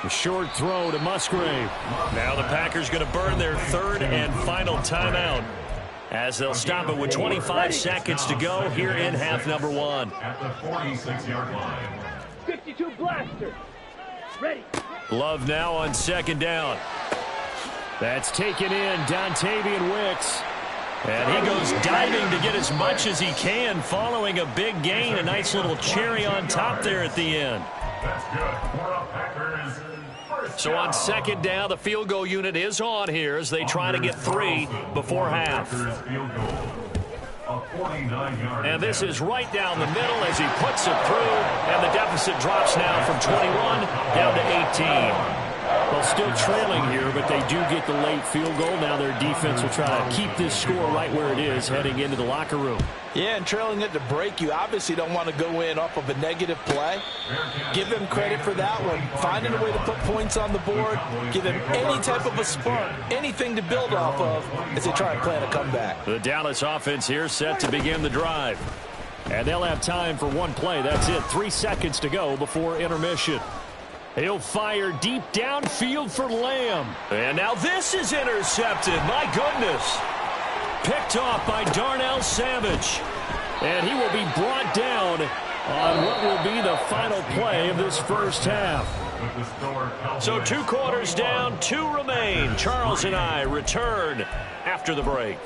A short throw to Musgrave. Now the Packers going to burn their 3rd and final timeout, as they'll stop it with 25 seconds to go here in half number 1. At the 46-yard line. 52 blaster. Ready. Love now on 2nd down. That's taken in, Dontavian Wicks. And he goes diving to get as much as he can, following a big gain. A nice little cherry on top there at the end. That's good for a Packers. So on 2nd down, the field goal unit is on here as they try to get 3 before half. And this is right down the middle as he puts it through. And the deficit drops now from 21 down to 18. Well, still trailing here, but they do get the late field goal. Now their defense will try to keep this score right where it is heading into the locker room. Yeah, and trailing it to break, you obviously don't want to go in off of a negative play. Give them credit for that one. Finding a way to put points on the board. Give them any type of a spark, anything to build off of as they try and plan a comeback. The Dallas offense here set to begin the drive. And they'll have time for one play. That's it. 3 seconds to go before intermission. He'll fire deep downfield for Lamb. And now this is intercepted. My goodness. Picked off by Darnell Savage. And he will be brought down on what will be the final play of this first half. So 2 quarters down, 2 remain. Charles and I return after the break.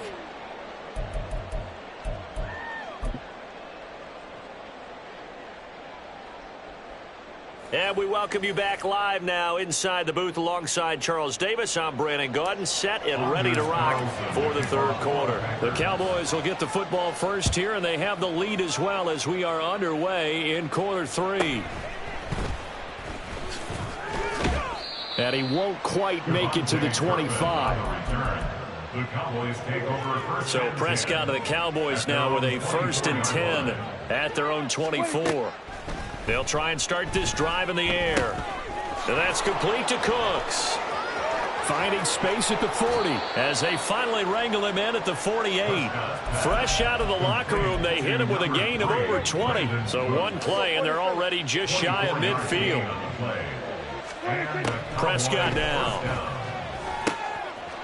And we welcome you back live now inside the booth alongside Charles Davis. I'm Brandon Gaudin, set and ready to rock for the third quarter. The Cowboys will get the football first here, and they have the lead as well as we are underway in quarter 3. And he won't quite make it to the 25. So Prescott of the Cowboys now with a 1st and 10 at their own 24. They'll try and start this drive in the air. And that's complete to Cooks. Finding space at the 40. As they finally wrangle him in at the 48. Fresh out of the locker room, they hit him with a gain of over 20. So 1 play, and they're already just shy of midfield. Prescott now.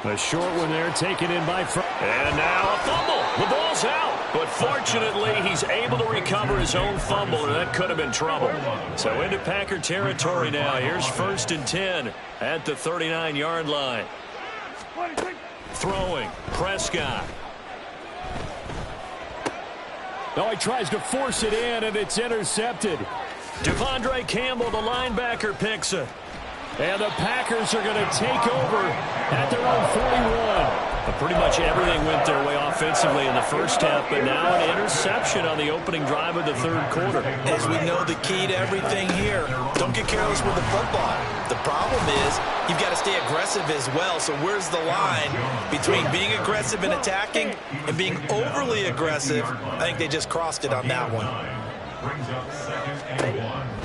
A short one there taken in by Frank. And now a fumble. The ball's out. But fortunately, he's able to recover his own fumble, and that could have been trouble. So into Packer territory now. Here's 1st and 10 at the 39-yard line. Throwing. Prescott. No, he tries to force it in, and it's intercepted. Devondre Campbell, the linebacker, picks it. And the Packers are going to take over at their own 41. But pretty much everything went their way offensively in the first half, but now an interception on the opening drive of the third quarter. As we know, the key to everything here, don't get careless with the football. The problem is you've got to stay aggressive as well. So where's the line between being aggressive and attacking and being overly aggressive? I think they just crossed it on that one.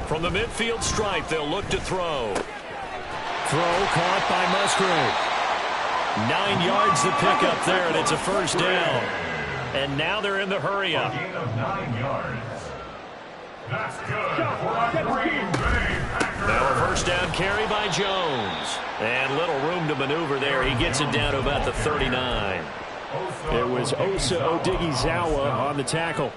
From the midfield stripe, they'll look to throw. Throw caught by Musgrave. 9 yards to pick up there, and it's a 1st down. And now they're in the hurry up. That's good for a Green Bay Packers. Now a 1st down carry by Jones. And little room to maneuver there. He gets it down to about the 39. It was Osa Odighizuwa on the tackle.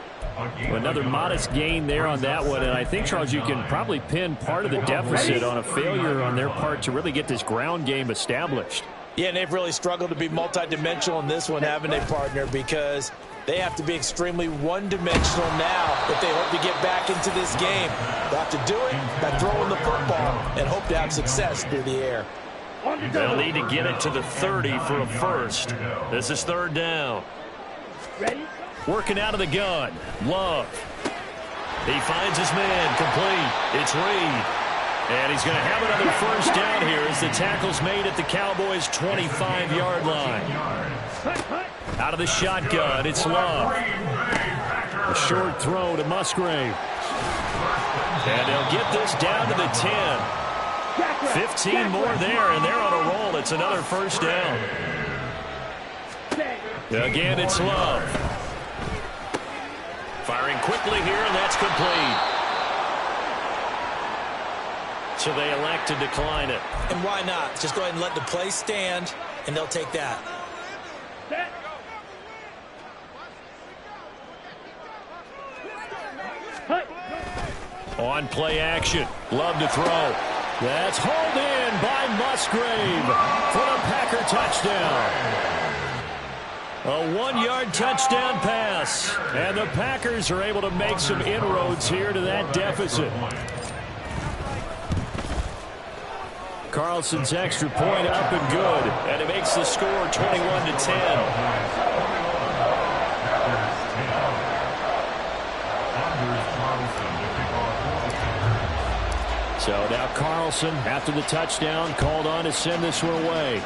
Another modest gain there on that one, and I think, Charles, you can probably pin part of the deficit on a failure on their part to really get this ground game established. Yeah, and they've really struggled to be multidimensional in this one, haven't they, partner? Because they have to be extremely one-dimensional now if they hope to get back into this game. They'll have to do it by throwing the football and hope to have success through the air. They'll need to get it to the 30 for a 1st. This is 3rd down. Ready? Working out of the gun. Love. He finds his man. Complete. It's Reed. And he's going to have another 1st down here as the tackle's made at the Cowboys' 25-yard line. Out of the shotgun, it's Love. A short throw to Musgrave. And they'll get this down to the 10. 15 more there, and they're on a roll. It's another 1st down. Again, it's Love. Firing quickly here, and that's complete. So they elect to decline it. And why not? Just go ahead and let the play stand, and they'll take that. On play action. Love to throw. That's hauled in by Musgrave for the Packer touchdown. A 1-yard touchdown pass. And the Packers are able to make some inroads here to that deficit. Carlson's extra point up and good. And it makes the score 21-10. So now Carlson, after the touchdown, called on to send this one away.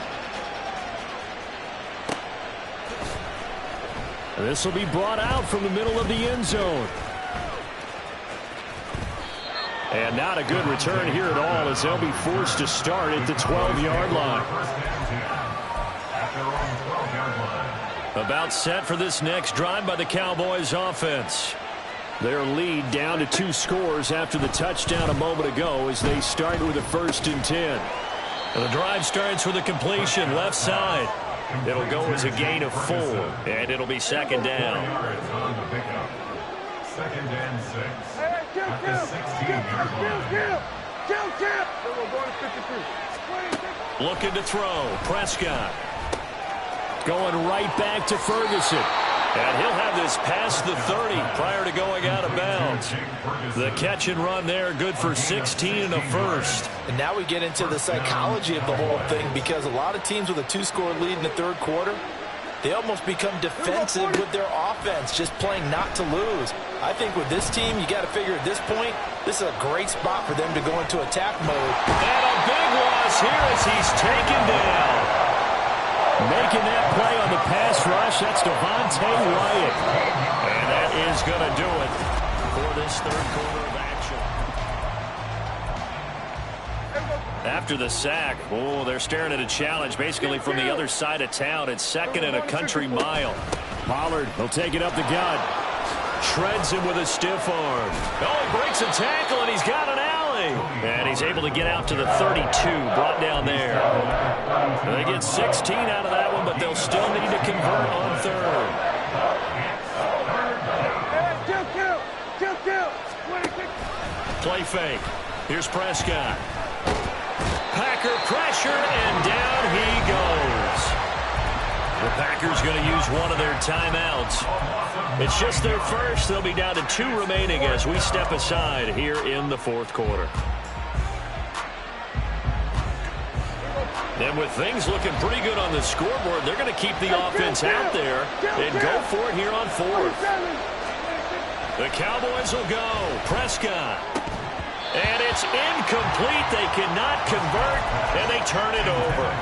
This will be brought out from the middle of the end zone. And not a good return here at all as they'll be forced to start at the 12-yard line. About set for this next drive by the Cowboys offense. Their lead down to 2 scores after the touchdown a moment ago as they start with a 1st and 10. And the drive starts with a completion left side. It'll go as a gain of 4, and it'll be 2nd down. 2nd and 6. At the 16-yard line. Looking to throw. Prescott. Going right back to Ferguson. And he'll have this past the 30 prior to going out of bounds. The catch and run there, good for 16 and a first. And now we get into the psychology of the whole thing, because a lot of teams with a 2-score lead in the 3rd quarter, they almost become defensive with their offense, just playing not to lose. I think with this team, you got to figure at this point, this is a great spot for them to go into attack mode. And a big loss here as he's taken down. Making that play on the pass rush, that's Devontae Wyatt. And that is going to do it for this 3rd quarter of action. After the sack, they're staring at a challenge basically from the other side of town. It's 2nd and a country mile. Pollard will take it up the gut. Shreds him with a stiff arm. He breaks a tackle, and he's got an alley. And he's able to get out to the 32, brought down there. They get 16 out of that one, but they'll still need to convert on 3rd. Play fake. Here's Prescott. Packer pressure, and down he goes. The Packers going to use one of their timeouts. It's just their first. They'll be down to 2 remaining as we step aside here in the 4th quarter. And with things looking pretty good on the scoreboard, they're going to keep the offense out there and go for it here on 4th. The Cowboys will go. Prescott. And it's incomplete. They cannot convert, and they turn it over.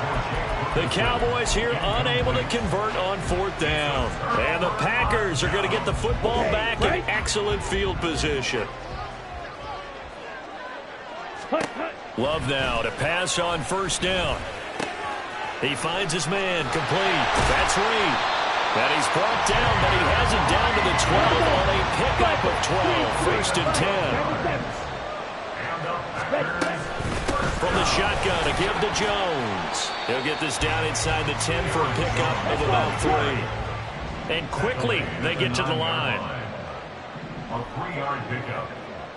The Cowboys here unable to convert on 4th down. And the Packers are going to get the football back in excellent field position. Love now to pass on 1st down. He finds his man complete. That's Reed. And he's brought down, but he has it down to the 12 on a pickup of 12. 1st and 10. From the shotgun, a give to Jones. He'll get this down inside the 10 for a pickup of about 3. And quickly, they get to the line. A 3-yard pickup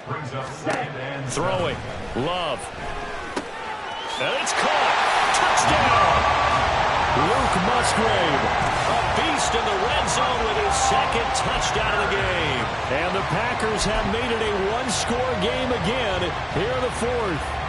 brings up 2nd and 7. Throwing. Love. And it's caught. Touchdown. Luke Musgrave, a beast in the red zone with his 2nd touchdown of the game. And the Packers have made it a 1-score game again here in the 4th.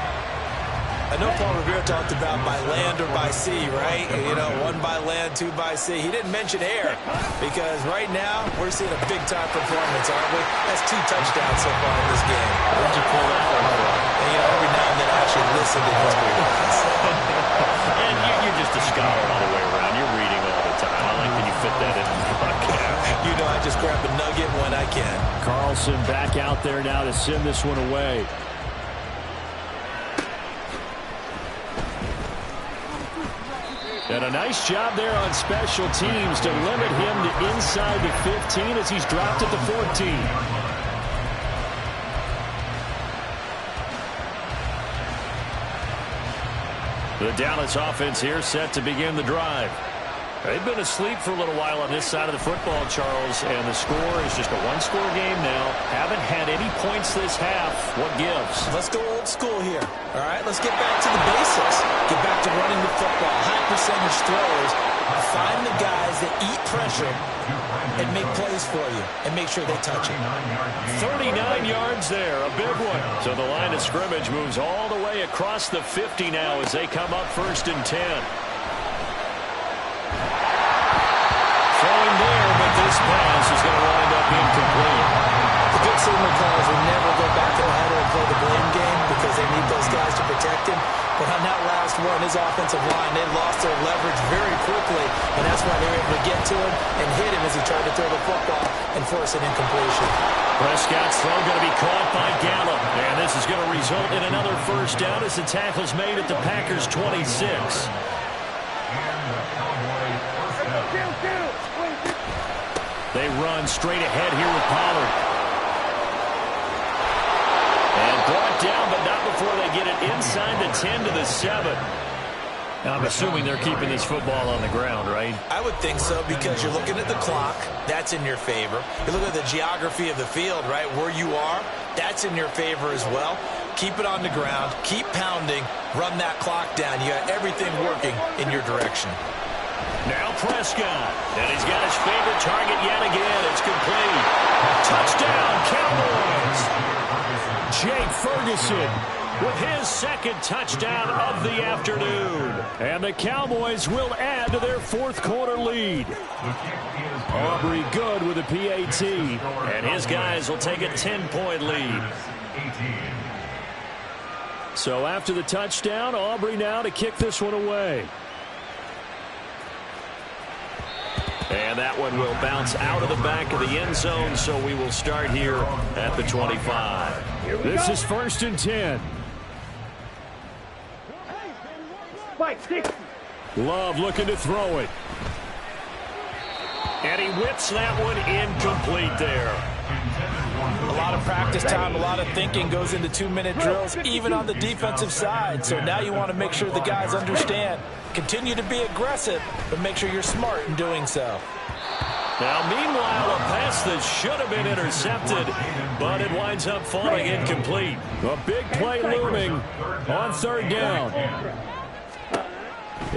I know Paul Revere talked about by land or by sea, right? You know, 1 by land, 2 by sea. He didn't mention air, because right now we're seeing a big-time performance, aren't we? That's 2 touchdowns so far in this game. Where'd you pull that one from? And, you know, every now and then I actually listen to history lessons. And you're just a scholar all the way around. You're reading all the time. I like that you fit that into the podcast. You know, I just grab a nugget when I can. Carlson back out there now to send this one away. And a nice job there on special teams to limit him to inside the 15 as he's dropped at the 14. The Dallas offense here set to begin the drive. They've been asleep for a little while on this side of the football, Charles, and the score is just a 1-score game now. Haven't had any points this half. What gives? Let's go old school here. All right, let's get back to the basics. Get back to running the football, high percentage throws. Find the guys that eat pressure and make plays for you and make sure they touch it. 39 yards there, a big one. So the line of scrimmage moves all the way across the 50 now as they come up 1st and 10. Throwing there, but this pass is going to wind up incomplete. The good signal calls will never go back to the header and play the blame game because they need those guys to protect him. But on that last one, his offensive line, they lost their leverage very quickly, and that's why they were able to get to him and hit him as he tried to throw the football and force an incompletion. Prescott's throw going to be caught by Gallup, and this is going to result in another 1st down as the tackle's made at the Packers' 26. They run straight ahead here with Pollard. And brought down, but not before they get it inside the 10 to the 7. Now, I'm assuming they're keeping this football on the ground, right? I would think so, because you're looking at the clock. That's in your favor. You look at the geography of the field, right, where you are. That's in your favor as well. Keep it on the ground. Keep pounding. Run that clock down. You got everything working in your direction. Now Prescott. And he's got his favorite target yet again. It's complete. Touchdown, Cowboys. Jake Ferguson with his second touchdown of the afternoon. And the Cowboys will add to their fourth quarter lead. Aubrey Good with a PAT. And his guys will take a 10-point lead. So after the touchdown, Aubrey now to kick this one away. And that one will bounce out of the back of the end zone, so we will start here at the 25. This is 1st and 10. Love looking to throw it. And he whips that one incomplete there. A lot of practice time, a lot of thinking goes into 2-minute drills, even on the defensive side. So now you want to make sure the guys understand. Continue to be aggressive, but make sure you're smart in doing so. Now, meanwhile, a pass that should have been intercepted, but it winds up falling incomplete. A big play looming on 3rd down.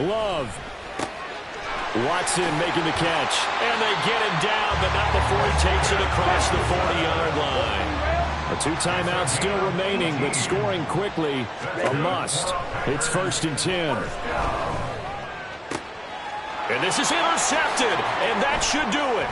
Love. Watson making the catch. And they get him down, but not before he takes it across the 40-yard line. A 2 timeouts still remaining, but scoring quickly, a must. It's 1st and 10. And this is intercepted, and that should do it.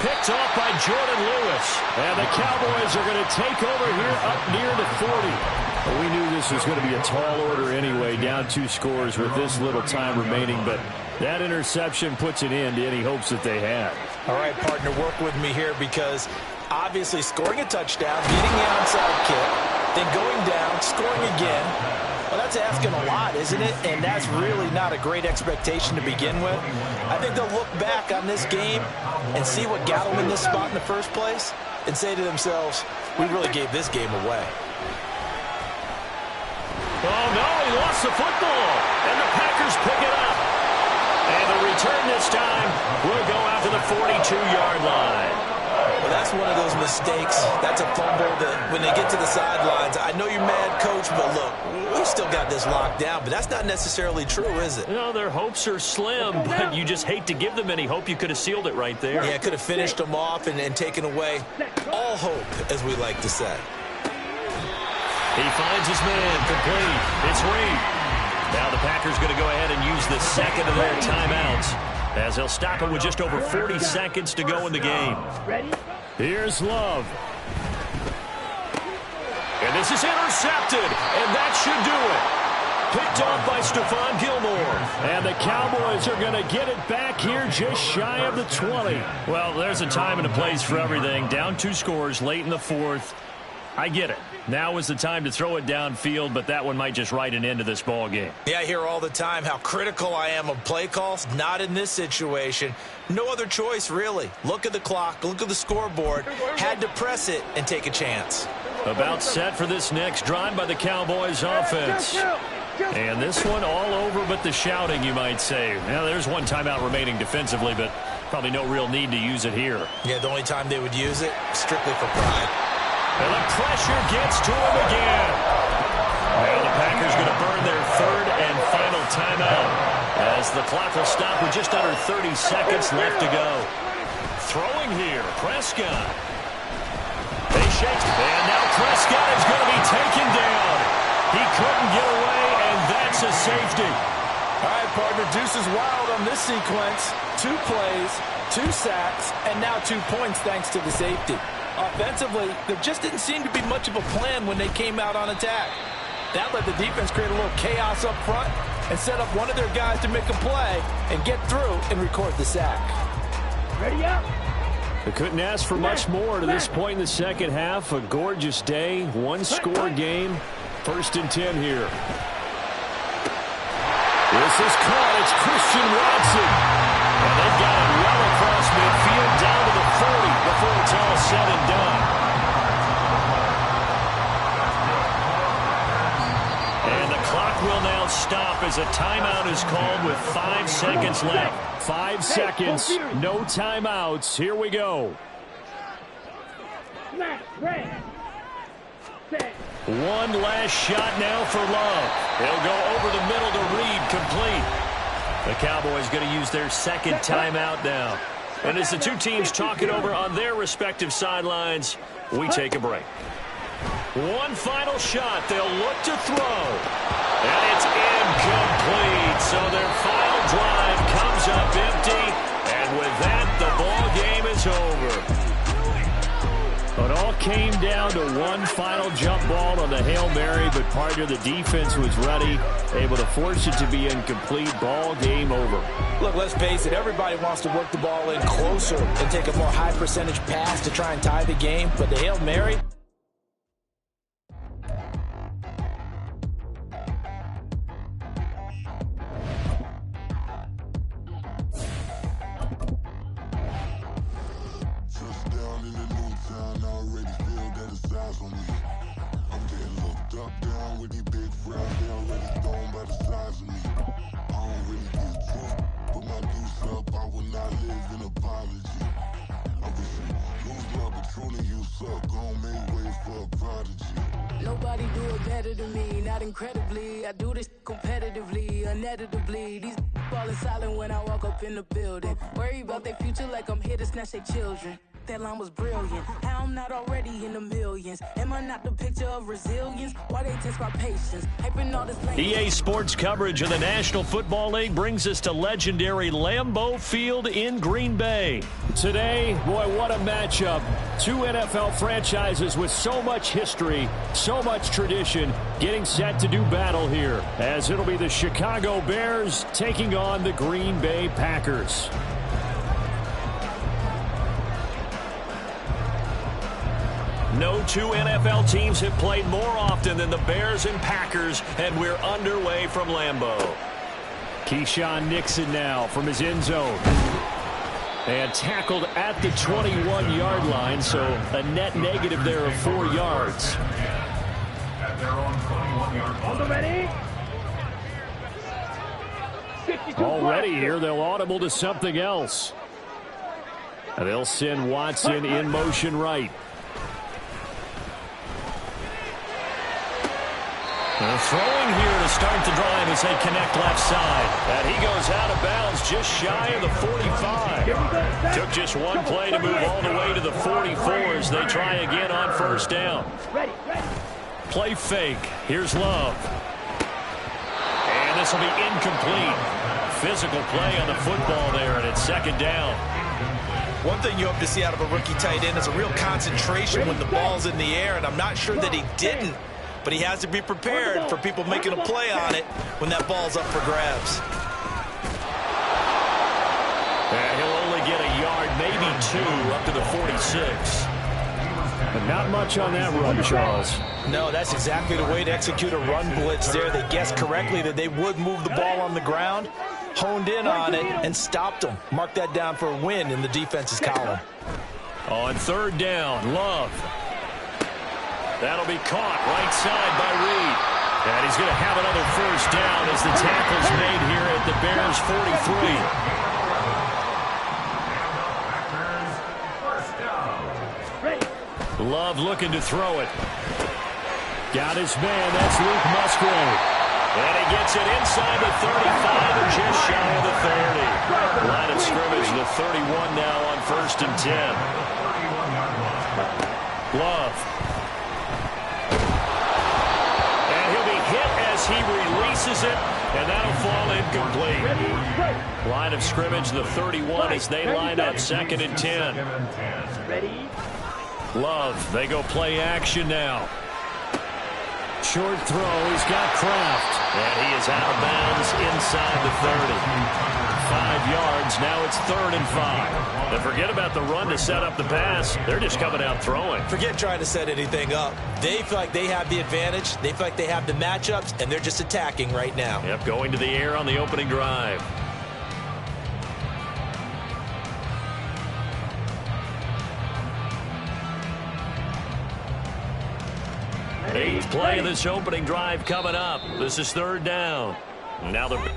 Picked off by Jordan Lewis. And the Cowboys are going to take over here up near the 40. Well, we knew this was going to be a tall order anyway, down 2 scores with this little time remaining, but that interception puts an end to any hopes that they had. All right, partner, work with me here, because obviously scoring a touchdown, getting the onside kick, then going down, scoring again. Well, that's asking a lot, isn't it? And that's really not a great expectation to begin with. I think they'll look back on this game and see what got them in this spot in the first place and say to themselves, we really gave this game away. Oh, no, he lost the football, and the Packers pick it up. And the return this time will go out to the 42-yard line. Well, that's one of those mistakes. That's a fumble that when they get to the sidelines, I know you're mad, Coach, but look, we still got this locked down. But that's not necessarily true, is it? You know, their hopes are slim, but you just hate to give them any hope. You could have sealed it right there. Yeah, could have finished them off and taken away all hope, as we like to say. He finds his man, complete. It's Reed. Now the Packers going to go ahead and use the second of their timeouts, as they'll stop it with just over 40 seconds to go in the game. Here's Love. And this is intercepted, and that should do it. Picked off by Stephon Gilmore. And the Cowboys are going to get it back here just shy of the 20. Well, there's a time and a place for everything. Down 2 scores late in the 4th. I get it. Now is the time to throw it downfield, but that one might just write an end to this ball game. Yeah, I hear all the time how critical I am of play calls. Not in this situation. No other choice, really. Look at the clock. Look at the scoreboard. Had to press it and take a chance. About set for this next drive by the Cowboys offense. And this one all over but the shouting, you might say. Now, there's one timeout remaining defensively, but probably no real need to use it here. Yeah, the only time they would use it, strictly for pride. And the pressure gets to him again. Now the Packers going to burn their 3rd and final timeout, as the clock will stop with just under 30 seconds left to go. Throwing here, Prescott. They shake, and now Prescott is going to be taken down. He couldn't get away, and that's a safety. All right, partner, deuce is wild on this sequence. 2 plays, 2 sacks, and now 2 points thanks to the safety. Offensively, there just didn't seem to be much of a plan when they came out on attack. That let the defense create a little chaos up front and set up one of their guys to make a play and get through and record the sack. Ready up. They couldn't ask for much more to this point in the second half. A gorgeous day, 1-score game. 1st and 10 here. This is caught. It's Christian Watson. And they've got it well across midfield down to the 40 before it's all said and done. clock will now stop as a timeout is called with 5 seconds left. 5 seconds, no timeouts. Here we go. One last shot now for Love. He'll go over the middle to Reed, complete. The Cowboys going to use their second timeout now. And as the two teams talk it over on their respective sidelines, we take a break. One final shot. They'll look to throw. And it's incomplete. So their final drive comes up empty. And with that, the ball game is over. It all came down to one final jump ball on the Hail Mary, but partner, the defense was ready, able to force it to be incomplete. Ball game over. Look, let's face it, everybody wants to work the ball in closer and take a more high percentage pass to try and tie the game, but the Hail Mary... Nobody do it better than me, not incredibly. I do this competitively, uneditably. These falling silent when I walk up in the building. Worry about their future like I'm here to snatch their children. That line was brilliant. How I'm not already in the millions? Am I not the picture of resilience? Why they test my patience? Hyping all this EA Sports coverage of the National Football League brings us to legendary Lambeau Field in Green Bay. Today, boy, what a matchup. Two NFL franchises with so much history, so much tradition, getting set to do battle here, as it'll be the Chicago Bears taking on the Green Bay Packers. No two NFL teams have played more often than the Bears and Packers, and we're underway from Lambeau. Keyshawn Nixon now from his end zone. And tackled at the 21-yard line, so a net negative there of 4 yards. Already here, they'll audible to something else. And they'll send Watson in motion right. Throwing here to start the drive as they connect left side. And he goes out of bounds just shy of the 45. Took just one play to move all the way to the 44 as they try again on first down. Play fake. Here's Love. And this will be incomplete. Physical play on the football there, and it's second down. One thing you hope to see out of a rookie tight end is a real concentration when the ball's in the air, and I'm not sure that he didn't. But he has to be prepared for people making a play on it when that ball's up for grabs. And he'll only get a yard, maybe 2, up to the 46. But not much on that run, Charles. No, that's exactly the way to execute a run blitz there. They guessed correctly that they would move the ball on the ground, honed in on it, and stopped them. Mark that down for a win in the defense's column. On third down, Love. That'll be caught right side by Reed. And he's going to have another first down as the tackle's made here at the Bears 43. Love looking to throw it. Got his man. That's Luke Musgrave. And he gets it inside the 35 and just shy of the 30. Line of scrimmage, the 31 now on first and 10. Love. He releases it, and that'll fall incomplete. Line of scrimmage, the 31 as they line up second and 10. Love, they go play action now. Short throw, he's got Kraft. And he is out of bounds inside the 30. 5 yards, now it's 3rd and 5. And forget about the run to set up the pass. They're just coming out throwing. Forget trying to set anything up. They feel like they have the advantage. They feel like they have the matchups, and they're just attacking right now. Yep, going to the air on the opening drive. play of this opening drive coming up. This is third down. Now the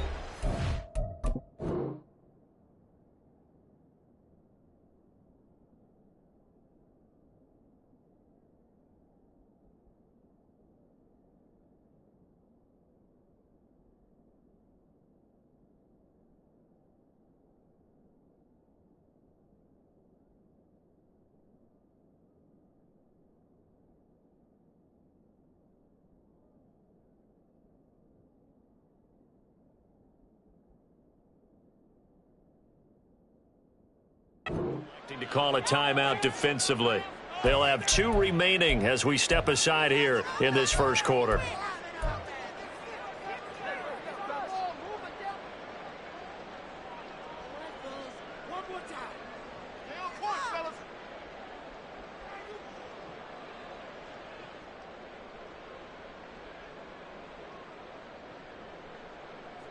to call a timeout defensively. They'll have 2 remaining as we step aside here in this first quarter.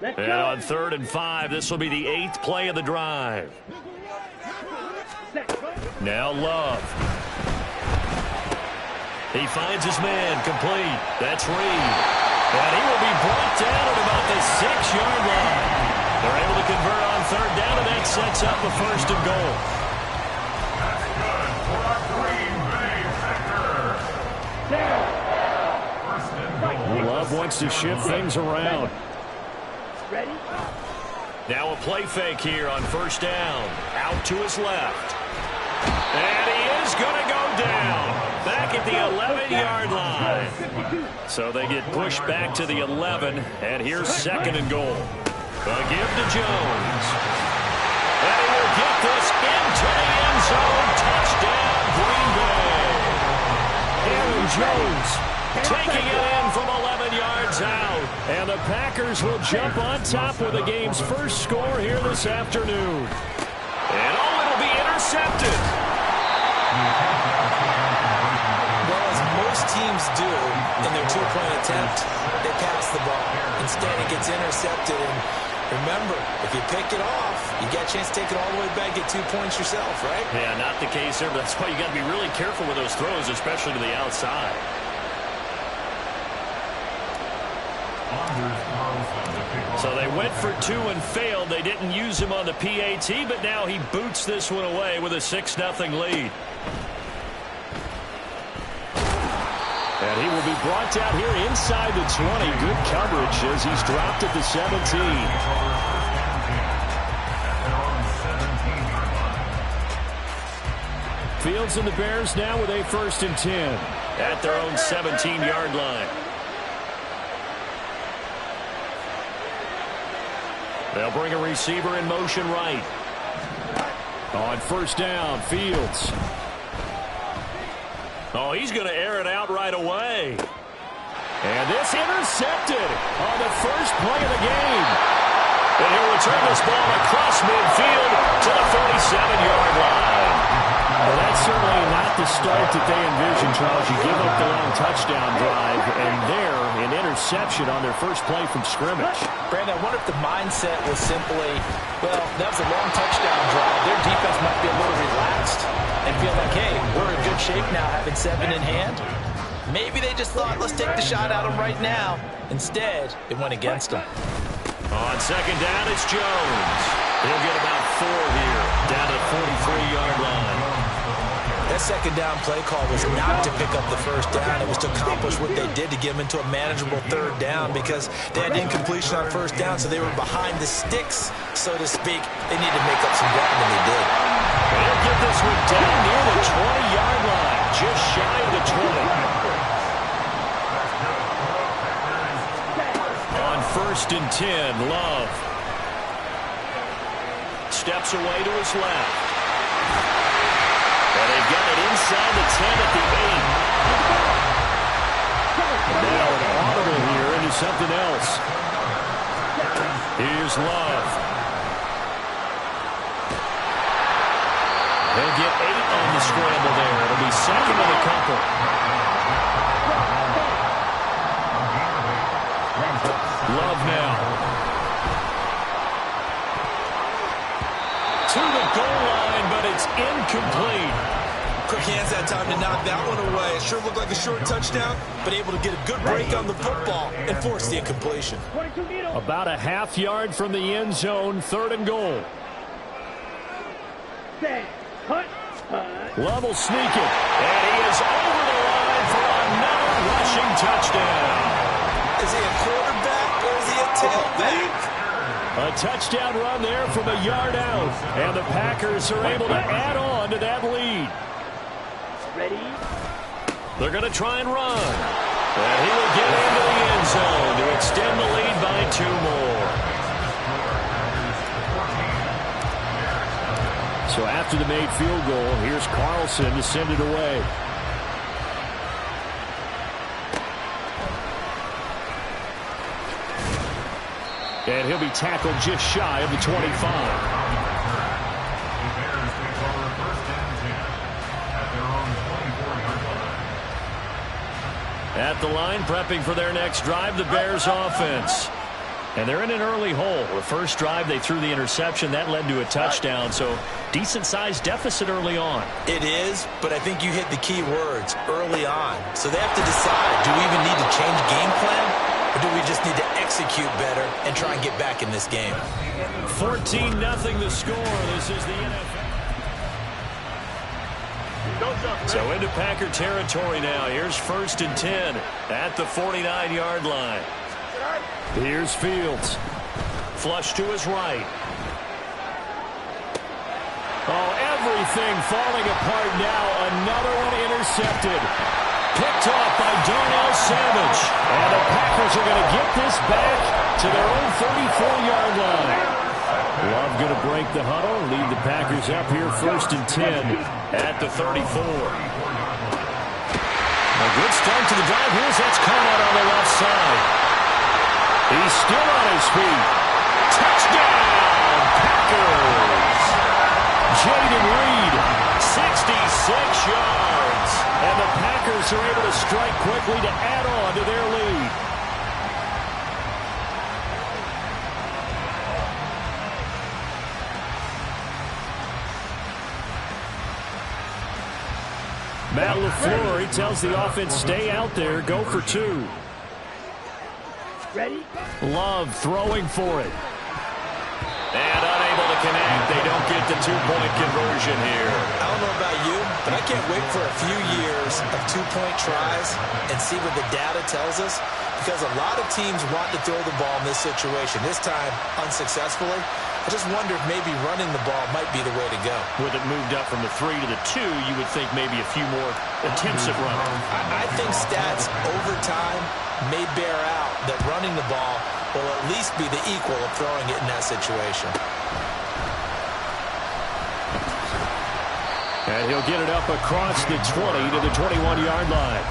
And on 3rd and 5, this will be the 8th play of the drive. Now Love. He finds his man complete. That's Reed. And he will be brought down at about the 6-yard line. They're able to convert on 3rd down, and that sets up a 1st and goal. Love wants to shift things around. Ready? Now a play fake here on 1st down. Out to his left. And he is going to go down. Back at the 11-yard line. So they get pushed back to the 11. And here's 2nd and goal. A give to Jones. And he will get this into the end zone. Touchdown, Green Bay. Aaron Jones taking it in from 11 yards out. And the Packers will jump on top with the game's first score here this afternoon. And it'll be intercepted. Well, as most teams do in their 2-point attempt, they pass the ball. Instead, it gets intercepted. And remember, if you pick it off, you get a chance to take it all the way back, get 2 points yourself, right? Yeah, not the case there, but that's why you got to be really careful with those throws, especially to the outside. So they went for 2 and failed. They didn't use him on the PAT, but now he boots this one away with a 6-0 lead. And he will be brought down here inside the 20. Good coverage as he's dropped at the 17. Fields and the Bears now with a 1st and 10. At their own 17-yard line. They'll bring a receiver in motion right. On 1st down, Fields. Oh, he's going to air it out right away. And this intercepted on the first play of the game. And he'll return this ball across midfield to the 47-yard line. Well, that's certainly not the start that they envisioned, Charles. You give up the long touchdown drive, and there, an interception on their first play from scrimmage. Brandon, I wonder if the mindset was simply, well, that was a long touchdown drive. Their defense might be a little relaxed and feel like, hey, we're in good shape now having 7 in hand. Maybe they just thought, let's take the shot at them right now. Instead, it went against them. On 2nd down, it's Jones. He'll get about 4 here, down to the 43-yard line. That 2nd down play call was not to pick up the 1st down. It was to accomplish what they did to get them into a manageable 3rd down because they had incompletion on 1st down, so they were behind the sticks, so to speak. They needed to make up some ground, and they did. They'll get this one down near the 20-yard line, just shy of the 20. On 1st and 10, Love. Steps away to his left. And they've got it inside the 10 at the 8. Now an audible here into something else. Here's Love. They'll get 8 on the scramble there. It'll be 2nd and a couple. Love now. To the goal line, but it's incomplete. quick hands that time to knock that one away. It sure looked like a short touchdown, but able to get a good break on the football and force the incompletion. About a half yard from the end zone, 3rd and goal. Love will sneak it. And he is over the line for another rushing touchdown. Is he a quarterback or is he a tailback? A touchdown run there from a yard out. And the Packers are able to add on to that lead. Ready? They're going to try and run. And he will get into the end zone to extend the lead by 2 more. So after the made field goal, here's Carlson to send it away. And he'll be tackled just shy of the 25. At the line, prepping for their next drive, the Bears offense. And they're in an early hole. The first drive, they threw the interception. That led to a touchdown, so decent-sized deficit early on. It is, but I think you hit the key words, early on. So they have to decide, do we even need to change game plan? Or do we just need to execute better and try and get back in this game? 14-0 the score. This is the NFL. So into Packer territory now. Here's 1st and 10 at the 49-yard line. Here's Fields. Flush to his right. Oh, everything falling apart now. Another one intercepted. Picked off by Darnell Savage. And the Packers are going to get this back to their own 34-yard line. Love going to break the huddle. Lead the Packers up here 1st and 10 at the 34. A good start to the drive. Here's that's caught out on the left side. He's still on his feet. Touchdown, Packers. Jaden Reed, 66 yards. And the Packers are able to strike quickly to add on to their lead. Matt LaFleur, he tells the offense, stay out there, go for 2. Ready? Love throwing for it. And unable to connect. They don't get the 2-point conversion here. I don't know about you, but I can't wait for a few years of 2-point tries and see what the data tells us, because a lot of teams want to throw the ball in this situation, this time unsuccessfully. I just wonder if maybe running the ball might be the way to go. With it moved up from the 3 to the 2, you would think maybe a few more attempts at running. I think stats over time may bear out that running the ball will at least be the equal of throwing it in that situation. And he'll get it up across the 20 to the 21-yard line.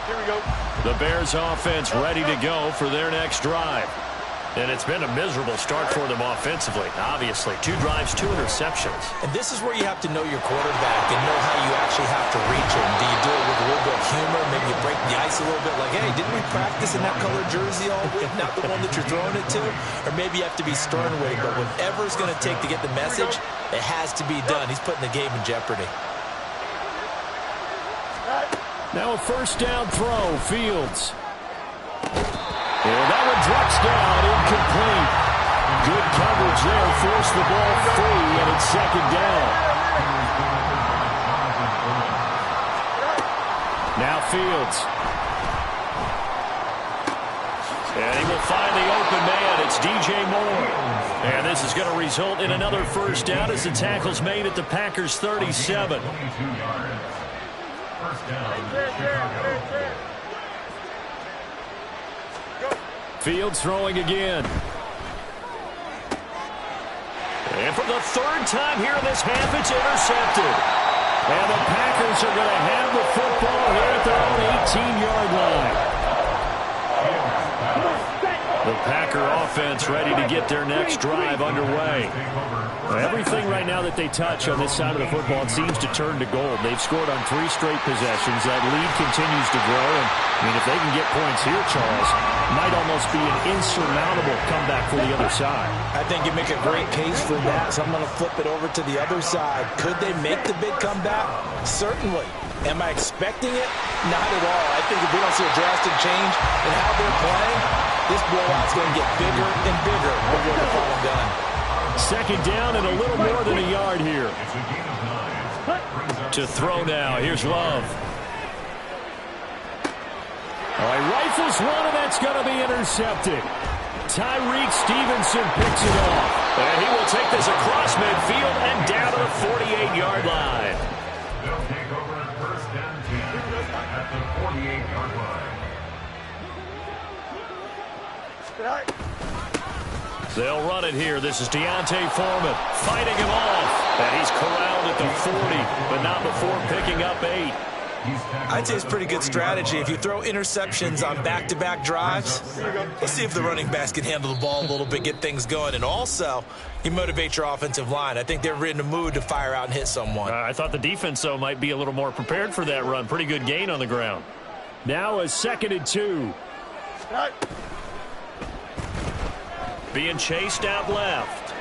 Here we go. The Bears offense ready to go for their next drive. And it's been a miserable start for them offensively. Obviously, 2 drives, 2 interceptions. And this is where you have to know your quarterback and know how you actually have to reach him. Do you do it with a little bit of humor? Maybe you break the ice a little bit like, hey, didn't we practice in that colored jersey all week? Not the one that you're throwing it to? Or maybe you have to be stern with it. But whatever it's going to take to get the message, it has to be done. He's putting the game in jeopardy. Now a 1st down throw, Fields. And that one drops down, incomplete. Good coverage there, forced the ball free, and it's 2nd down. Now Fields. And he will find the open man. It's DJ Moore. And this is going to result in another 1st down as the tackle's made at the Packers' 37. Fields throwing again. And for the 3rd time here in this half, it's intercepted. And the Packers are going to have the football here at their own 18-yard line. The Packer defense ready to get their next drive underway. Everything right now that they touch on this side of the football, it seems to turn to gold. They've scored on 3 straight possessions. That lead continues to grow. And, I mean, if they can get points here, Charles, might almost be an insurmountable comeback for the other side. I think you make a great case for that, so I'm going to flip it over to the other side. Could they make the big comeback? Certainly. Am I expecting it? Not at all. I think if we don't see a drastic change in how they're playing, this blowout's going to get bigger and bigger before the final gun. Second down and a little more than a yard here. To throw now. Here's Love. All right, rifles one, and that's going to be intercepted. Tyreek Stevenson picks it off. And he will take this across midfield and down to the 48-yard line. They'll take over at 1st and 10 at the 48-yard line. They'll run it here. This is Deontay Foreman fighting him off. And he's corralled at the 40, but not before picking up 8. I'd say it's pretty good strategy. If you throw interceptions on back-to-back drives, let's see if the running backs can handle the ball a little bit, get things going. And also, you motivate your offensive line. I think they're in the mood to fire out and hit someone. I thought the defense, though, might be a little more prepared for that run. Pretty good gain on the ground. Now a 2nd and 2. Being chased out left.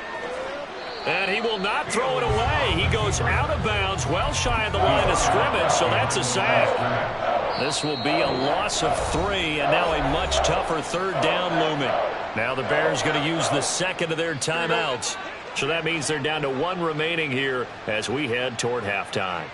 And he will not throw it away. He goes out of bounds, well shy of the line of scrimmage, so that's a sack. This will be a loss of 3, and now a much tougher 3rd down looming. Now the Bears going to use the 2nd of their timeouts. So that means they're down to 1 remaining here as we head toward halftime.